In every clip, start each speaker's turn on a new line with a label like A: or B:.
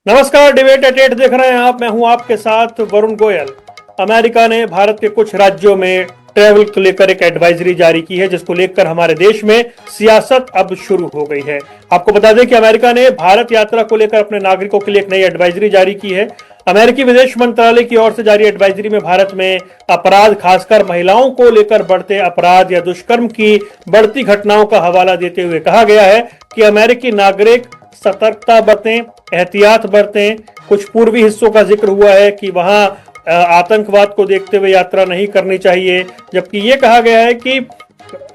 A: नमस्कार, debate eight 8 देख रहे हैं आप। मैं हूं आपके साथ वरुण गोयल। अमेरिका ने भारत के कुछ राज्यों में ट्रैवल को लेकर एक एडवाइजरी जारी की है, जिसको लेकर हमारे देश में सियासत अब शुरू हो गई है। आपको बता दें कि अमेरिका ने भारत यात्रा को लेकर अपने नागरिकों के लिए एक नई एडवाइजरी जारी की है। अमेरिकी विदेश मंत्रालय की ओर से जारी एडवाइजरी में भारत में अपराध, खासकर महिलाओं को लेकर बढ़ते अपराध या दुष्कर्म की बढ़ती घटनाओं का हवाला देते हुए कहा गया है कि अमेरिकी नागरिक सतर्कता बरतें, एहतियात बरतें। कुछ पूर्वी हिस्सों का जिक्र हुआ है कि वहां आतंकवाद को देखते हुए यात्रा नहीं करनी चाहिए, जबकि यह कहा गया है कि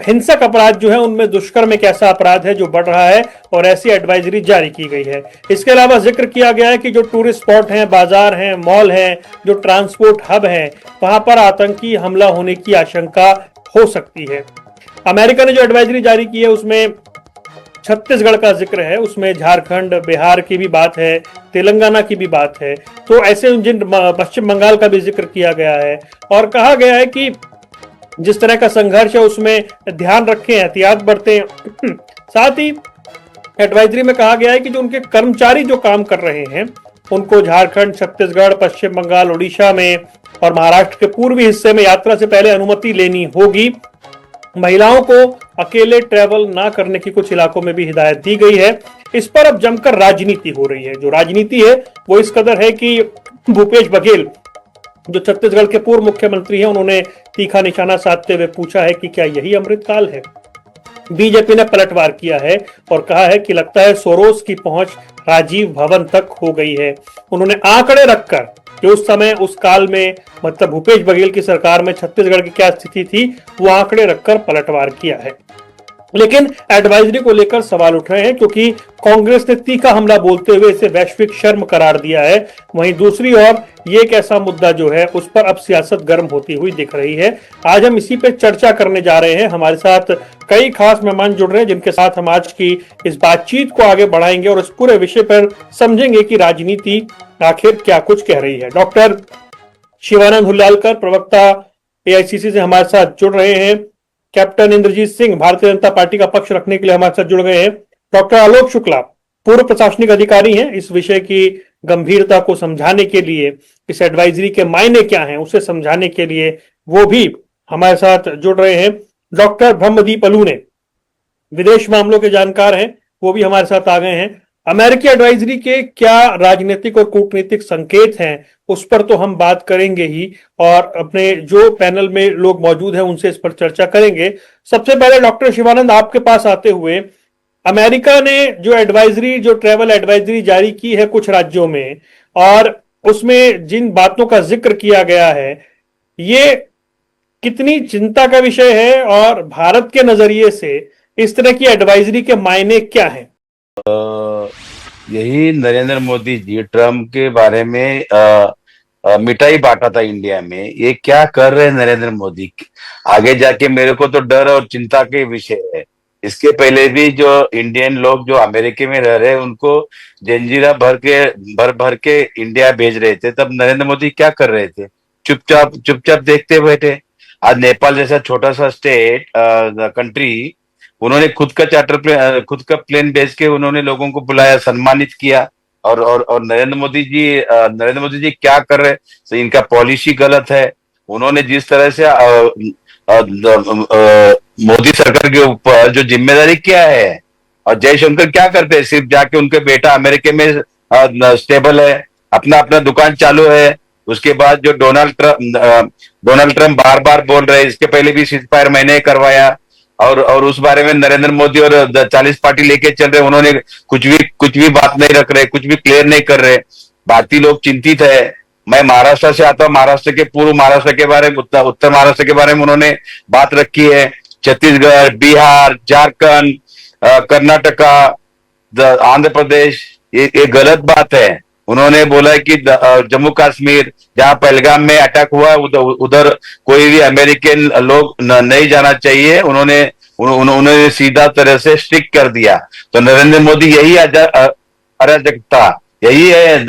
A: हिंसक अपराध जो है उनमें दुष्कर्म एक ऐसा अपराध है जो बढ़ रहा है और ऐसी एडवाइजरी जारी की गई है। इसके अलावा जिक्र किया गया है कि जो टूरिस्ट स्पॉट हैं, बाजार हैं, मॉल हैं, जो ट्रांसपोर्ट हब हैं, वहां पर आतंकी हमला होने की आशंका हो सकती है। अमेरिका ने जो एडवाइजरी जारी की है उसमें छत्तीसगढ़ का जिक्र है, उसमें झारखंड, बिहार की भी बात है, तेलंगाना की भी बात है। तो ऐसे जिन पश्चिम बंगाल का भी जिक्र किया गया है और कहा गया है कि जिस तरह का संघर्ष है उसमें ध्यान रखें, एहतियात बरतें। साथ ही एडवाइजरी में कहा गया है कि जो उनके कर्मचारी जो काम कर रहे हैं उनको झारखंड, छत्तीसगढ़, पश्चिम बंगाल, उड़ीसा में और महाराष्ट्र के पूर्वी हिस्से में यात्रा से पहले अनुमति लेनी होगी। महिलाओं को अकेले ट्रैवल ना करने की कुछ इलाकों में भी हिदायत दी गई है। इस पर अब जमकर राजनीति हो रही है। जो राजनीति है वो इस कदर है कि भूपेश बघेल जो छत्तीसगढ़ के पूर्व मुख्यमंत्री हैं, उन्होंने तीखा निशाना साधते हुए पूछा है कि क्या यही अमृतकाल है। बीजेपी ने पलटवार किया है और कहा है कि लगता है सोरोस की पहुंच राजीव भवन तक हो गई है। उन्होंने आंकड़े रखकर कि उस समय, उस काल में, मतलब भूपेश बघेल की सरकार में छत्तीसगढ़ की क्या स्थिति थी, वो आंकड़े रखकर पलटवार किया है। लेकिन एडवाइजरी को लेकर सवाल उठ रहे हैं क्योंकि कांग्रेस ने तीखा हमला बोलते हुए इसे वैश्विक शर्म करार दिया है। वहीं दूसरी ओर ये एक ऐसा मुद्दा जो है उस पर अब सियासत गर्म होती हुई दिख रही है। आज हम इसी पे चर्चा करने जा रहे हैं। हमारे साथ कई खास मेहमान जुड़ रहे हैं जिनके साथ हम आज की इस बातचीत को आगे बढ़ाएंगे और इस पूरे विषय पर समझेंगे कि राजनीति आखिर क्या कुछ कह रही है। डॉक्टर शिवानंद हुल्लालकर, प्रवक्ता एआईसीसी से हमारे साथ जुड़ रहे हैं। कैप्टन इंद्रजीत सिंह भारतीय जनता पार्टी का पक्ष रखने के लिए हमारे साथ जुड़ गए हैं। डॉक्टर आलोक शुक्ला पूर्व प्रशासनिक अधिकारी हैं। इस विषय की गंभीरता को समझाने के लिए, इस एडवाइजरी के मायने क्या हैं उसे समझाने के लिए वो भी हमारे साथ जुड़ रहे हैं। डॉक्टर ब्रह्मदीप अलूने विदेश मामलों के जानकार हैं, वो भी हमारे साथ आ गए हैं। अमेरिकी एडवाइजरी के क्या राजनीतिक और कूटनीतिक संकेत हैं उस पर तो हम बात करेंगे ही और अपने जो पैनल में लोग मौजूद हैं उनसे इस पर चर्चा करेंगे। सबसे पहले डॉक्टर शिवानंद, आपके पास आते हुए, अमेरिका ने जो एडवाइजरी, जो ट्रैवल एडवाइजरी जारी की है कुछ राज्यों में और उसमें जिन बातों का जिक्र किया गया है, ये कितनी चिंता का विषय है और भारत के नजरिए से इस तरह की एडवाइजरी के मायने क्या हैं?
B: यही नरेंद्र मोदी जी ट्रम्प के बारे में मिठाई बांटा था इंडिया में। ये क्या कर रहे हैं नरेंद्र मोदी, आगे जाके मेरे को तो डर और चिंता के विषय है। इसके पहले भी जो इंडियन लोग जो अमेरिका में रह रहे हैं उनको जंजीरा भर के इंडिया भेज रहे थे, तब नरेंद्र मोदी क्या कर रहे थे? चुपचाप देखते बैठे। आज नेपाल जैसा छोटा सा स्टेट कंट्री, उन्होंने खुद का प्लेन भेज के उन्होंने लोगों को बुलाया, सम्मानित किया। और नरेंद्र मोदी जी क्या कर रहे हैं? तो इनका पॉलिसी गलत है। उन्होंने जिस तरह से मोदी सरकार के ऊपर जो जिम्मेदारी क्या है, और जयशंकर क्या करते हैं? सिर्फ जाके उनके बेटा अमेरिका में स्टेबल है, अपना दुकान चालू है। उसके बाद जो डोनाल्ड ट्रम्प बार बार बोल रहे हैं, इसके पहले भी सीजफायर मैंने करवाया और उस बारे में नरेंद्र मोदी और 40 पार्टी लेके चल रहे, उन्होंने कुछ भी बात नहीं रख रहे, कुछ भी क्लियर नहीं कर रहे। भारतीय लोग चिंतित है। मैं महाराष्ट्र से आता हूँ, महाराष्ट्र के पूर्व महाराष्ट्र के बारे में, उत्तर महाराष्ट्र के बारे में उन्होंने बात रखी है। छत्तीसगढ़, बिहार, झारखंड, कर्नाटका, आंध्र प्रदेश, ये गलत बात है। उन्होंने बोला है कि जम्मू कश्मीर जहां पहलगाम में अटैक हुआ उधर कोई भी अमेरिकन लोग नहीं जाना चाहिए। उन्होंने सीधा तरह से स्ट्रिक्ट कर दिया। तो नरेंद्र मोदी यही अराजकता, यही है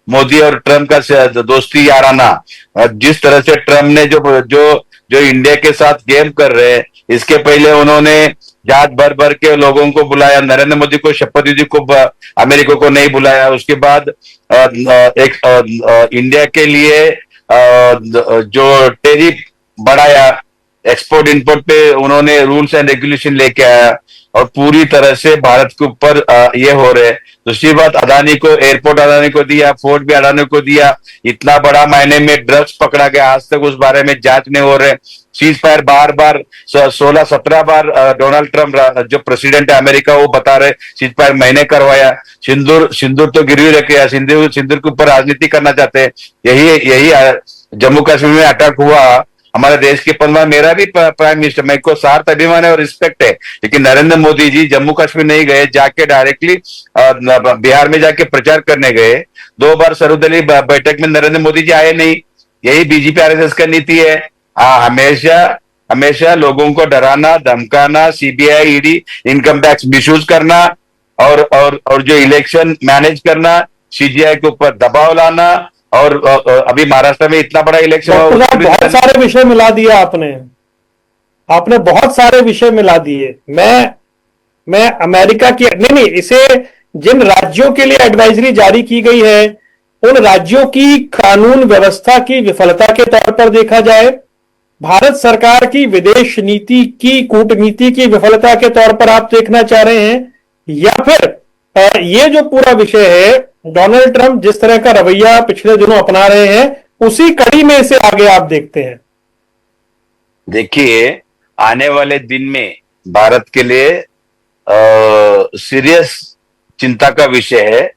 B: मोदी और ट्रम्प का दोस्ती याराना। जिस तरह से ट्रम्प ने जो जो इंडिया के साथ गेम कर रहे हैं। इसके पहले उन्होंने जात भर भर के लोगों को बुलाया, नरेंद्र मोदी को, शपथ जी को, अमेरिका को नहीं बुलाया। उसके बाद इंडिया के लिए जो टेरिफ बढ़ाया, एक्सपोर्ट इंपोर्ट पे उन्होंने रूल्स एंड रेगुलेशन लेके आया और पूरी तरह से भारत के ऊपर ये हो रहे। दूसरी बात, अदानी को, एयरपोर्ट अदानी को दिया, फोर्ट भी अदानी को दिया। इतना बड़ा मायने में ड्रग्स पकड़ा गया, आज तक उस बारे में जांच नहीं हो रहे। सीज फायर बार बार 16-17 बार डोनाल्ड ट्रंप जो प्रेसिडेंट है अमेरिका, वो बता रहे सीज फायर मैंने करवाया। सिंदूर तो गिरवी रख गया, सिंदूर के ऊपर राजनीति करना चाहते हैं। यही जम्मू कश्मीर में अटैक हुआ, हमारे देश के पंद्रह, मेरा भी प्राइम मिनिस्टर, मेरे को सार्थ अभिमान है और रिस्पेक्ट है, लेकिन नरेंद्र मोदी जी जम्मू कश्मीर नहीं गए, जाके डायरेक्टली बिहार में जाके प्रचार करने गए। 2 बार सर्वदलीय बैठक में नरेंद्र मोदी जी आए नहीं। यही बीजेपी आरएसएस का नीति है, हमेशा लोगों को डराना, धमकाना, CBI, ED, income tax misuse करना और जो इलेक्शन मैनेज करना, सीजीआई के ऊपर दबाव लाना। और अभी महाराष्ट्र में इतना बड़ा इलेक्शन
A: बहुत सारे विषय मिला दिए आपने बहुत सारे विषय मिला दिए। मैं अमेरिका की नहीं, इसे जिन राज्यों के लिए एडवाइजरी जारी की गई है, उन राज्यों की कानून व्यवस्था की विफलता के तौर पर देखा जाए, भारत सरकार की विदेश नीति की, कूटनीति की विफलता के तौर पर आप देखना चाह रहे हैं, या फिर ये जो पूरा विषय है, डोनाल्ड ट्रंप जिस तरह का रवैया पिछले दिनों अपना रहे हैं, उसी कड़ी में इसे आगे आप देखते हैं?
B: देखिए, आने वाले दिन में भारत के लिए सीरियस चिंता का विषय है।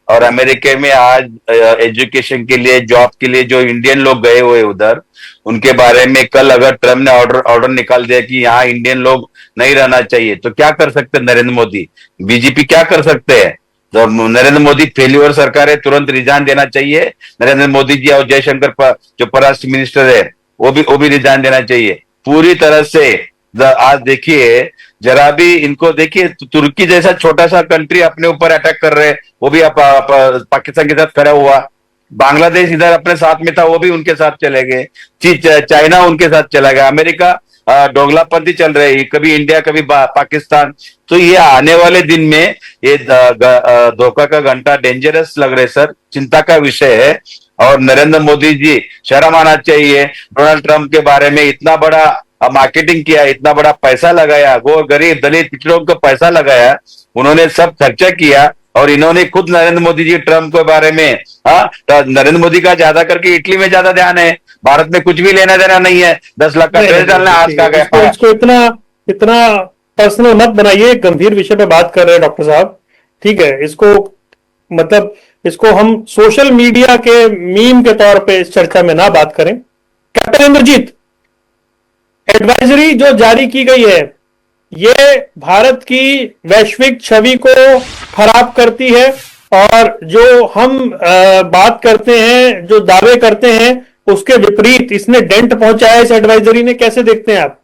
B: और अमेरिका में आज एजुकेशन के लिए, जॉब के लिए जो इंडियन लोग गए हुए उधर, उनके बारे में कल अगर ट्रम्प ने ऑर्डर निकाल दिया कि यहाँ इंडियन लोग नहीं रहना चाहिए, तो क्या कर सकते नरेंद्र मोदी, बीजेपी क्या कर सकते हैं? तो नरेंद्र मोदी फेल्यूर सरकार है, तुरंत रिजाइन देना चाहिए। नरेंद्र मोदी जी और जयशंकर जो परराष्ट्र मिनिस्टर है, वो भी रिजाइन देना चाहिए पूरी तरह से। आज देखिए, जरा भी इनको देखिए, तुर्की जैसा छोटा सा कंट्री अपने ऊपर अटैक कर रहे हैं, वो भी पाकिस्तान के साथ खड़ा हुआ। बांग्लादेश इधर अपने साथ में था, वो भी उनके साथ चले गए। चाइना उनके साथ चला गया। अमेरिका दोगलापंथी चल रही, कभी इंडिया कभी पाकिस्तान। तो ये आने वाले दिन में ये धोखा का घंटा डेंजरस लग रहे सर, चिंता का विषय है। और नरेंद्र मोदी जी शर्म आना चाहिए, डोनाल्ड ट्रंप के बारे में इतना बड़ा मार्केटिंग किया, इतना बड़ा पैसा लगाया, वो गरीब दलित पिछड़ों को पैसा लगाया, उन्होंने सब खर्चा किया। और इन्होंने खुद नरेंद्र मोदी जी ट्रंप के बारे में, नरेंद्र मोदी का ज्यादा करके इटली में ज्यादा ध्यान है, भारत में कुछ भी लेना देना नहीं है। 10 लाख का ड्रेस डालना आज का गया।
A: इसको इतना पर्सनल मत बनाइए, गंभीर विषय पे बात कर रहे हैं डॉक्टर साहब, ठीक है? इसको हम सोशल मीडिया के मीम के तौर पे इस चर्चा में ना बात करें। कैप्टन इंद्रजीत, एडवाइजरी जो जारी की गई है, ये भारत की वैश्विक छवि को खराब करती है, और जो हम बात करते हैं, जो दावे करते हैं, उसके विपरीत इसने डेंट पहुंचाया इस एडवाइजरी ने। कैसे देखते हैं आप?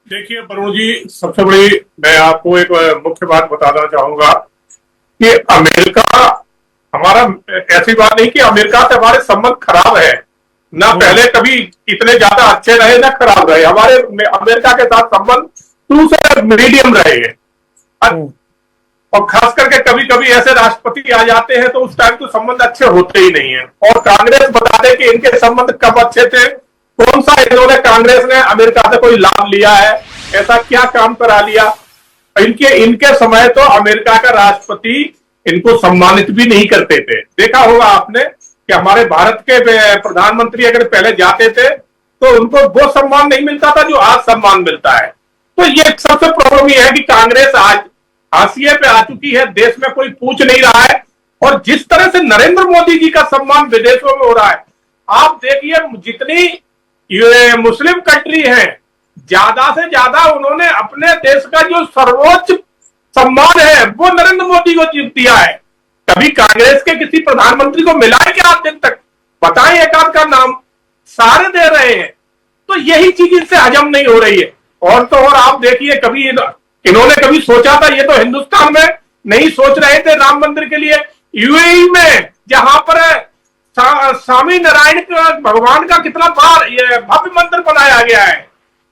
C: देखिए वरुण जी, सबसे बड़ी मैं आपको एक मुख्य बात बताना चाहूंगा कि अमेरिका, हमारा ऐसी बात नहीं कि अमेरिका से हमारे संबंध खराब है ना, पहले कभी इतने ज्यादा अच्छे रहे ना खराब रहे। हमारे अमेरिका के साथ संबंध शुरू से मीडियम रहे हैं, और खास करके कभी कभी ऐसे राष्ट्रपति आ जाते हैं तो उस टाइम तो संबंध अच्छे होते ही नहीं है। और कांग्रेस बता दे कि इनके संबंध कब अच्छे थे, कौन सा इन्होंने, कांग्रेस ने अमेरिका से कोई लाभ लिया है, ऐसा क्या काम करा लिया? इनके समय तो अमेरिका का राष्ट्रपति इनको सम्मानित भी नहीं करते थे। देखा होगा आपने कि हमारे भारत के प्रधानमंत्री अगर पहले जाते थे तो उनको वो सम्मान नहीं मिलता था जो आज सम्मान मिलता है। तो ये सबसे प्रॉब्लम ये है कि कांग्रेस आज हाशिए पे आ चुकी है, देश में कोई पूछ नहीं रहा है। और जिस तरह से नरेंद्र मोदी जी का सम्मान विदेशों में हो रहा है, आप देखिए जितनी मुस्लिम कंट्री है, ज्यादा से ज्यादा उन्होंने अपने देश का जो सर्वोच्च सम्मान है वो नरेंद्र मोदी को दिया है। कभी कांग्रेस के किसी प्रधानमंत्री को मिला है क्या आज दिन तक? बताएं एक आध का नाम, सारे दे रहे हैं। तो यही चीज इनसे हजम नहीं हो रही है। और तो और आप देखिए, कभी इन्होंने कभी सोचा था, ये तो हिंदुस्तान में नहीं सोच रहे थे राम मंदिर के लिए, यूएई में जहां पर स्वामी नारायण का, भगवान का कितना बार ये भव्य मंदिर बनाया गया है।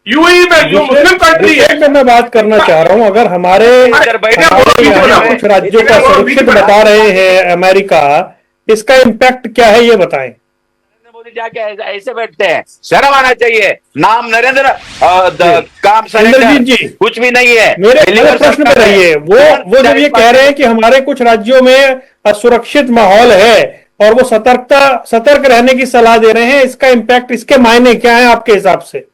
C: यूएई में जो मुस्लिम कंट्री है,
A: में मैं बात करना चाह रहा हूं, अगर हमारे कुछ राज्यों का सुरक्षित बता रहे हैं अमेरिका, इसका इम्पैक्ट क्या है ये बताएं।
B: नरेंद्र मोदी जाके ऐसे बैठते हैं, शर्म आना चाहिए। नाम नरेंद्र, काम
A: इंद्रजीत जी,
B: कुछ भी नहीं है।
A: मेरे प्रश्न पे रहिए। वो जब ये कह रहे हैं कि हमारे कुछ राज्यों में असुरक्षित माहौल है और वो सतर्क रहने की सलाह दे रहे हैं, इसका इम्पैक्ट, इसके मायने क्या है आपके हिसाब से?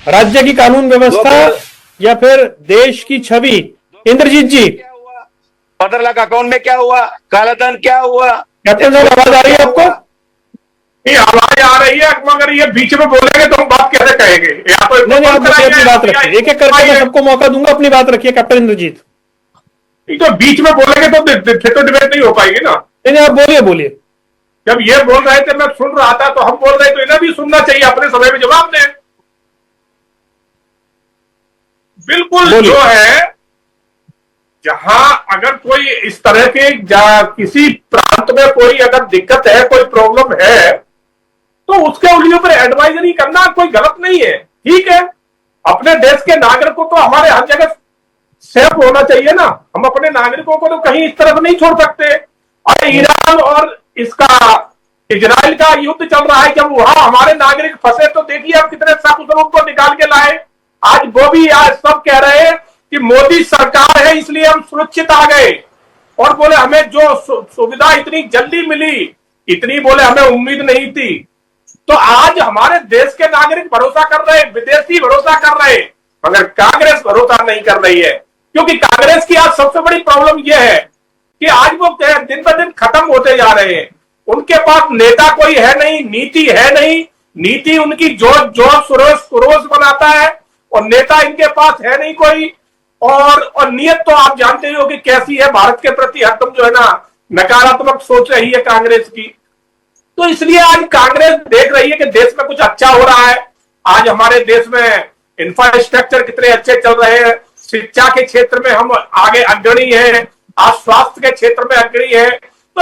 A: राज्य की कानून व्यवस्था या फिर देश की छवि? इंद्रजीत जी,
B: ₹15 लाख अकाउंट में क्या हुआ? कालाधन क्या हुआ?
A: कैप्टन साहब आवाज आ रही है आपको?
C: ये आवाज आ रही है, मगर ये बीच में बोलेंगे तो हम बात कैसे कहेंगे? या तो
A: नहीं, आप अपनी बात रखिए, एक एक करके मैं सबको मौका दूंगा, अपनी बात रखिए कैप्टन इंद्रजीत।
C: तो बीच में बोलेंगे तो फिर तो डिबेट नहीं हो पाएगी ना।
A: नहीं, आप बोलिए।
C: जब ये बोल रहे थे मैं सुन रहा था, तो हम बोल रहे तो इन्हें भी सुनना चाहिए, अपने समय में जवाब दें। बिल्कुल जो है, जहां अगर कोई इस तरह के किसी प्रांत में कोई अगर दिक्कत है, कोई प्रॉब्लम है, तो उसके ऊपर एडवाइजरी करना कोई गलत नहीं है, ठीक है। अपने देश के नागरिकों को तो हमारे हर जगह सेफ होना चाहिए ना। हम अपने नागरिकों को तो कहीं इस तरह से नहीं छोड़ सकते। और ईरान और इसका इजराइल का युद्ध चल रहा है, जब वहां हमारे नागरिक फंसे तो देखिए अब कितने सकुशल उनको निकाल के लाए। आज वो भी आज सब कह रहे हैं कि मोदी सरकार है इसलिए हम सुरक्षित आ गए, और बोले हमें जो सुविधा इतनी जल्दी मिली, इतनी बोले हमें उम्मीद नहीं थी। तो आज हमारे देश के नागरिक भरोसा कर रहे, विदेशी भरोसा कर रहे, मगर कांग्रेस भरोसा नहीं कर रही है। क्योंकि कांग्रेस की आज सबसे बड़ी प्रॉब्लम यह है कि आज वो दिन ब दिन खत्म होते जा रहे हैं। उनके पास नेता कोई है नहीं, नीति है नहीं। नीति उनकी जोश सुरोस बनाता है, और नेता इनके पास है नहीं कोई। और नियत तो आप जानते ही हो कि कैसी है, भारत के प्रति हरदम जो है ना नकारात्मक सोच रही है कांग्रेस की। तो इसलिए आज कांग्रेस देख रही है कि देश में कुछ अच्छा हो रहा है। आज हमारे देश में इंफ्रास्ट्रक्चर कितने अच्छे चल रहे हैं, शिक्षा के क्षेत्र में हम आगे अग्रणी हैं, आज स्वास्थ्य के क्षेत्र में अग्रणी है। तो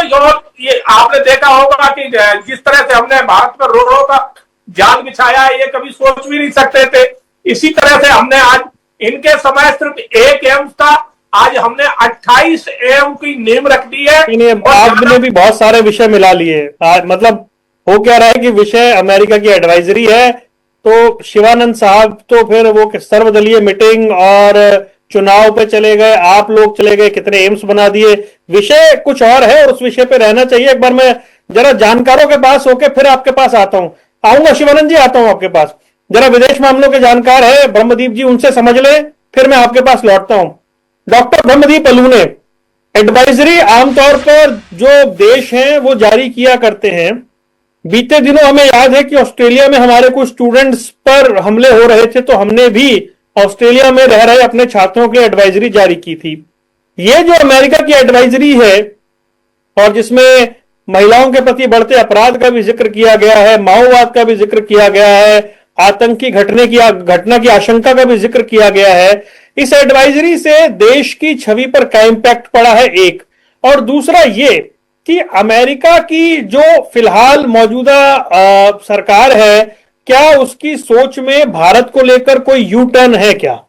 C: ये आपने देखा होगा कि जिस तरह से हमने भारत में रोडों का जाल बिछाया है, ये कभी सोच भी नहीं सकते थे। इसी तरह से हमने आज, इनके समय सिर्फ एक एम्स था, आज हमने 28 एम्स की नींव रख दी है।
A: आपने भी बहुत सारे विषय मिला लिए। मतलब हो क्या रहा है कि विषय अमेरिका की एडवाइजरी है, तो शिवानंद साहब तो फिर वो सर्वदलीय मीटिंग और चुनाव पे चले गए, आप लोग चले गए, कितने एम्स बना दिए। विषय कुछ और है और उस विषय पे रहना चाहिए। एक बार मैं जरा जानकारों के पास होके फिर आपके पास आऊंगा शिवानंद जी, आता हूं आपके पास। जरा विदेश मामलों के जानकार है ब्रह्मदीप जी, उनसे समझ ले, फिर मैं आपके पास लौटता हूं। डॉक्टर ब्रह्मदीप अलूने, एडवाइजरी आमतौर पर जो देश हैं वो जारी किया करते हैं। बीते दिनों हमें याद है कि ऑस्ट्रेलिया में हमारे कुछ स्टूडेंट्स पर हमले हो रहे थे, तो हमने भी ऑस्ट्रेलिया में रह रहे अपने छात्रों के एडवाइजरी जारी की थी। ये जो अमेरिका की एडवाइजरी है, और जिसमें महिलाओं के प्रति बढ़ते अपराध का भी जिक्र किया गया है, माओवाद का भी जिक्र किया गया है, आतंकी घटना की आशंका का भी जिक्र किया गया है, इस एडवाइजरी से देश की छवि पर क्या इंपैक्ट पड़ा है, एक। और दूसरा ये कि अमेरिका की जो फिलहाल मौजूदा सरकार है, क्या उसकी सोच में भारत को लेकर कोई यू टर्न है क्या?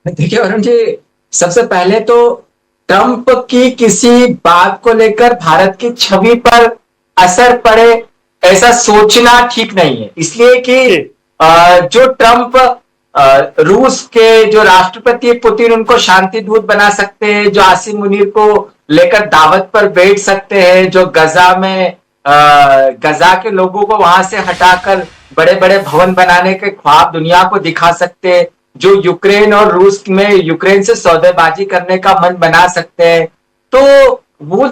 D: देखिए वरुण जी, सबसे पहले तो ट्रंप की किसी बात को लेकर भारत की छवि पर असर पड़े ऐसा सोचना ठीक नहीं है। इसलिए कि जो ट्रंप रूस के जो राष्ट्रपति पुतिन, उनको शांति दूत बना सकते हैं, जो आसिम मुनीर को लेकर दावत पर बैठ सकते हैं, जो गजा के लोगों को वहां से हटाकर बड़े बड़े भवन बनाने के ख्वाब दुनिया को दिखा सकते हैं, जो यूक्रेन और रूस में यूक्रेन से सौदेबाजी करने का मन बना सकते हैं। तो वो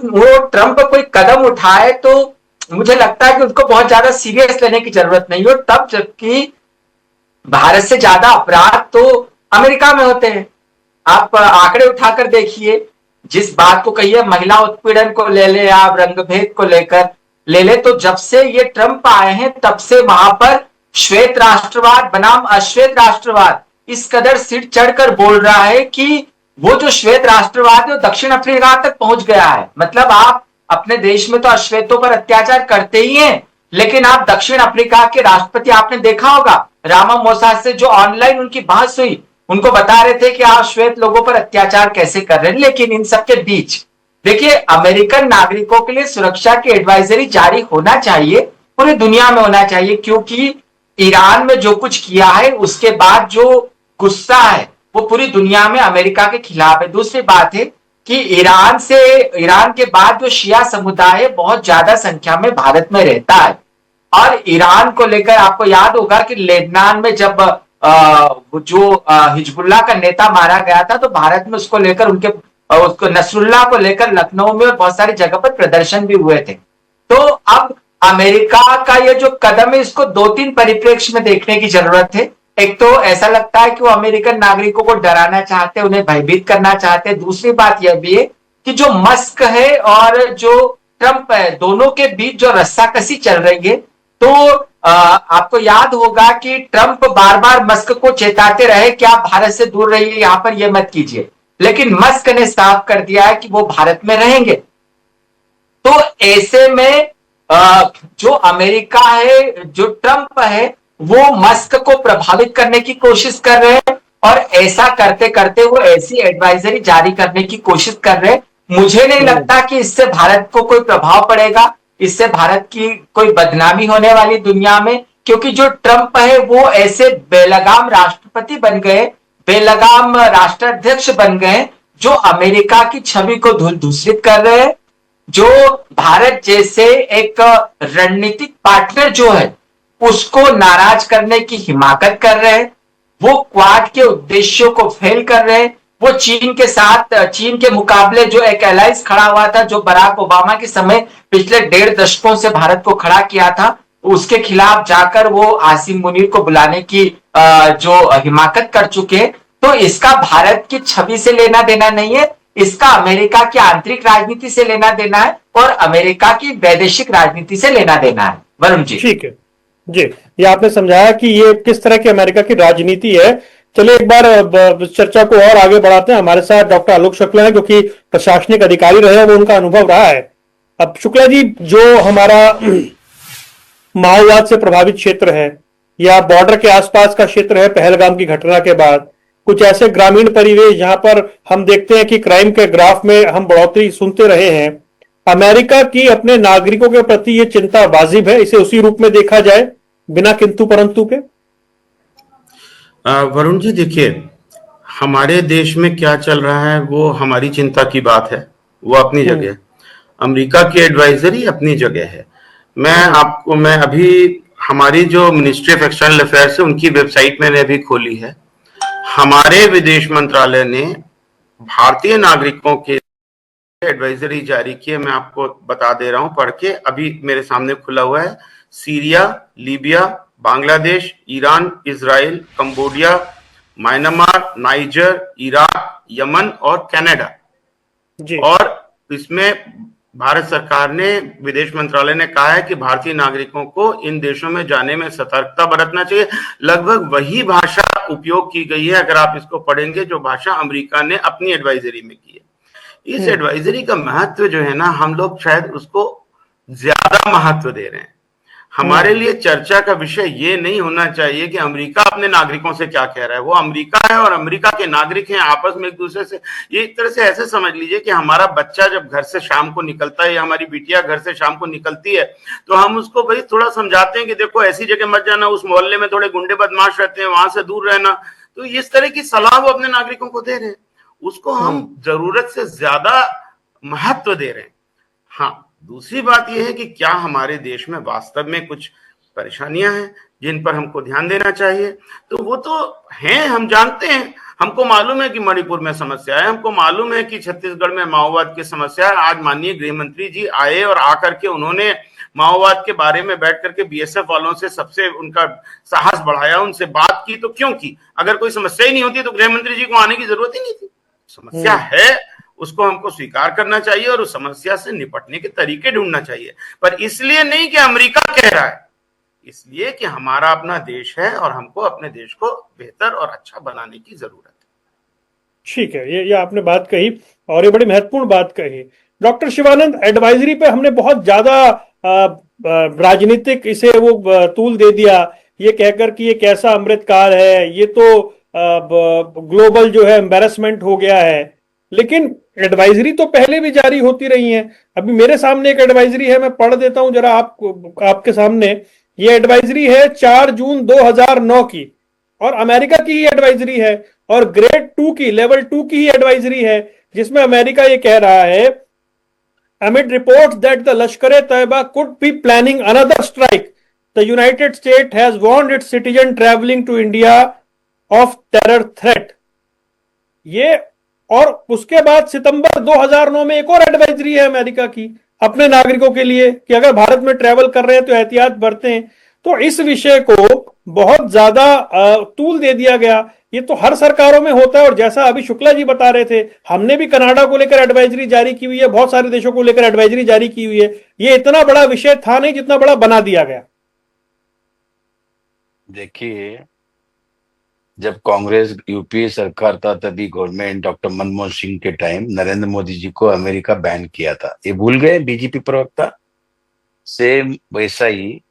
D: ट्रंप कोई कदम उठाए तो मुझे लगता है कि उसको बहुत ज्यादा सीरियस लेने की जरूरत नहीं हो, तब जबकि भारत से ज्यादा अपराध तो अमेरिका में होते हैं। आप आंकड़े उठाकर देखिए, जिस बात को कहिए, महिला उत्पीड़न को ले ले, आप रंगभेद को लेकर ले ले, तो जब से ये ट्रंप आए हैं तब से वहां पर श्वेत राष्ट्रवाद बनाम अश्वेत राष्ट्रवाद इस कदर सिर चढ़कर बोल रहा है कि वो जो श्वेत राष्ट्रवाद है वो दक्षिण अफ्रीका तक पहुंच गया है। मतलब आप अपने देश में तो अश्वेतों पर अत्याचार करते ही हैं, लेकिन आप दक्षिण अफ्रीका के राष्ट्रपति आपने देखा होगा रामाफोसा से जो ऑनलाइन उनकी बहस हुई, उनको बता रहे थे कि आप श्वेत लोगों पर अत्याचार कैसे कर रहे हैं। लेकिन इन सबके बीच देखिए अमेरिकन नागरिकों के लिए सुरक्षा की एडवाइजरी जारी होना चाहिए, पूरी दुनिया में होना चाहिए, क्योंकि ईरान में जो कुछ किया है उसके बाद जो गुस्सा है वो पूरी दुनिया में अमेरिका के खिलाफ है। दूसरी बात है कि ईरान के बाद जो शिया समुदाय है बहुत ज्यादा संख्या में भारत में रहता है, और ईरान को लेकर आपको याद होगा कि लेबनान में जब हिजबुल्लाह का नेता मारा गया था तो भारत में उसको लेकर उसको नसरुल्लाह को लेकर लखनऊ में बहुत सारी जगह पर प्रदर्शन भी हुए थे। तो अब अमेरिका का ये जो कदम है इसको दो तीन परिप्रेक्ष्य में देखने की जरूरत है। एक तो ऐसा लगता है कि वो अमेरिकन नागरिकों को डराना चाहते हैं, उन्हें भयभीत करना चाहते हैं। दूसरी बात यह भी है कि जो मस्क है और जो ट्रंप है दोनों के बीच जो रस्साकसी चल रही है, तो आपको याद होगा कि ट्रंप बार बार मस्क को चेताते रहे कि आप भारत से दूर रहिए, यहां पर यह मत कीजिए, लेकिन मस्क ने साफ कर दिया है कि वो भारत में रहेंगे। तो ऐसे में जो अमेरिका है, जो ट्रंप है, वो मस्क को प्रभावित करने की कोशिश कर रहे हैं, और ऐसा करते करते वो ऐसी एडवाइजरी जारी करने की कोशिश कर रहे हैं। मुझे नहीं लगता कि इससे भारत को कोई प्रभाव पड़ेगा, इससे भारत की कोई बदनामी होने वाली दुनिया में, क्योंकि जो ट्रंप है वो ऐसे बेलगाम राष्ट्रपति बन गए, बेलगाम राष्ट्राध्यक्ष बन गए, जो अमेरिका की छवि को दूषित कर रहे हैं, जो भारत जैसे एक रणनीतिक पार्टनर जो है उसको नाराज करने की हिमाकत कर रहे हैं, वो क्वाड के उद्देश्यों को फेल कर रहे हैं, वो चीन के मुकाबले जो एक अलायंस खड़ा हुआ था, जो बराक ओबामा के समय पिछले 1.5 दशकों से भारत को खड़ा किया था, उसके खिलाफ जाकर वो आसिम मुनीर को बुलाने की जो हिमाकत कर चुके हैं। तो इसका भारत की छवि से लेना देना नहीं है, इसका अमेरिका की आंतरिक राजनीति से लेना देना है और अमेरिका की वैदेशिक राजनीति से लेना देना है। वरुण जी,
A: ठीक है जी, ये आपने समझाया कि ये किस तरह की अमेरिका की राजनीति है। चलिए एक बार चर्चा को और आगे बढ़ाते हैं। हमारे साथ डॉक्टर आलोक शुक्ला है, जो कि प्रशासनिक अधिकारी रहे, वो उनका अनुभव रहा है। अब शुक्ला जी, जो हमारा माओवाद से प्रभावित क्षेत्र है या बॉर्डर के आसपास का क्षेत्र है, पहलगाम की घटना के बाद कुछ ऐसे ग्रामीण परिवेश जहां पर हम देखते हैं कि क्राइम के ग्राफ में हम बढ़ोतरी सुनते रहे हैं, अमेरिका की अपने नागरिकों के प्रति ये चिंता वाजिब है? इसे उसी रूप में देखा जाए बिना किंतु परंतु के?
E: वरुण जी, देखिए, हमारे देश में क्या चल रहा है वो हमारी चिंता की बात है, वो अपनी जगह। अमेरिका की एडवाइजरी अपनी जगह है। मैं अभी हमारी जो मिनिस्ट्री ऑफ एक्सटर्नल अफेयर्स है उनकी वेबसाइट मैंने अभी खोली है। हमारे विदेश मंत्रालय ने भारतीय नागरिकों के एडवाइजरी जारी की है। मैं आपको बता दे रहा हूं पढ़ के, अभी मेरे सामने खुला हुआ है। Syria, Libya, Bangladesh, Iran, Israel, Cambodia, Myanmar, niger, Iraq, Yemen और कनाडा जी। और इसमें भारत सरकार ने, विदेश मंत्रालय ने कहा है कि भारतीय नागरिकों को इन देशों में जाने में सतर्कता बरतना चाहिए। लगभग वही भाषा उपयोग की गई है, अगर आप इसको पढ़ेंगे, जो भाषा अमेरिका ने अपनी एडवाइजरी में की है। इस एडवाइजरी का महत्व जो है ना, हम लोग शायद उसको ज्यादा महत्व दे रहे हैं। हमारे लिए चर्चा का विषय ये नहीं होना चाहिए कि अमेरिका अपने नागरिकों से क्या कह रहा है। वो अमेरिका है और अमेरिका के नागरिक हैं, आपस में एक दूसरे से, ये एक तरह से ऐसे समझ लीजिए कि हमारा बच्चा जब घर से शाम को निकलता है या हमारी बिटिया घर से शाम को निकलती है, तो हम उसको भाई थोड़ा समझाते हैं कि देखो ऐसी जगह मत जाना, उस मोहल्ले में थोड़े गुंडे बदमाश रहते हैं, वहां से दूर रहना। तो इस तरह की सलाह वो अपने नागरिकों को दे रहे हैं, उसको हम जरूरत से ज्यादा महत्व दे रहे हैं। हाँ, दूसरी बात यह है कि क्या हमारे देश में वास्तव में कुछ परेशानियां हैं जिन पर हमको ध्यान देना चाहिए? तो वो तो हैं, हम जानते हैं। हमको मालूम है कि मणिपुर में समस्या है, हमको मालूम है कि छत्तीसगढ़ में माओवाद की समस्या है। आज माननीय गृह मंत्री जी आए और आकर के उन्होंने माओवाद के बारे में बैठ करके बीएसएफ वालों से सबसे उनका साहस बढ़ाया, उनसे बात की। तो क्यों की? अगर कोई समस्या ही नहीं होती तो गृह मंत्री जी को आने की जरूरत ही नहीं थी। समस्या है, उसको हमको स्वीकार करना चाहिए और उस समस्या से निपटने के तरीके ढूंढना चाहिए। पर इसलिए नहीं कि अमेरिका कह रहा है, इसलिए कि हमारा अपना देश है और हमको अपने देश को बेहतर और अच्छा बनाने की जरूरत
A: ठीक है, ये आपने बात कही और ये बड़ी महत्वपूर्ण बात कही। डॉक्टर शिवानंद, एडवाइजरी पे हमने बहुत ज्यादा राजनीतिक इसे वो तूल दे दिया, ये कहकर कि ये कैसा अमृत काल है, ये तो ग्लोबल जो है एम्बेरसमेंट हो गया है। लेकिन एडवाइजरी तो पहले भी जारी होती रही है। अभी मेरे सामने एक एडवाइजरी है, मैं पढ़ देता हूं जरा आपके सामने। ये एडवाइजरी है 4 जून 2009 की, और अमेरिका की ही एडवाइजरी है, और ग्रेड 2 की, लेवल 2 की ही एडवाइजरी है, जिसमें अमेरिका ये कह रहा है, amid reports that the Lashkar-e-Taiba could be planning another strike, the United States has warned its citizens traveling to India of terror threat. ये, और उसके बाद सितंबर 2009 में एक और एडवाइजरी है अमेरिका की अपने नागरिकों के लिए कि अगर भारत में ट्रैवल कर रहे हैं तो एहतियात बरतें। तो इस विषय को बहुत ज्यादा तूल दे दिया गया। ये तो हर सरकारों में होता है, और जैसा अभी शुक्ला जी बता रहे थे, हमने भी कनाडा को लेकर एडवाइजरी जारी की हुई है, बहुत सारे देशों को लेकर एडवाइजरी जारी की हुई है। ये इतना बड़ा विषय था नहीं जितना बड़ा बना दिया गया।
B: देखिए, जब कांग्रेस यूपीए सरकार था तभी गवर्नमेंट डॉक्टर मनमोहन सिंह के टाइम नरेंद्र मोदी जी को अमेरिका बैन किया था। ये भूल गए बीजेपी प्रवक्ता? सेम वैसा ही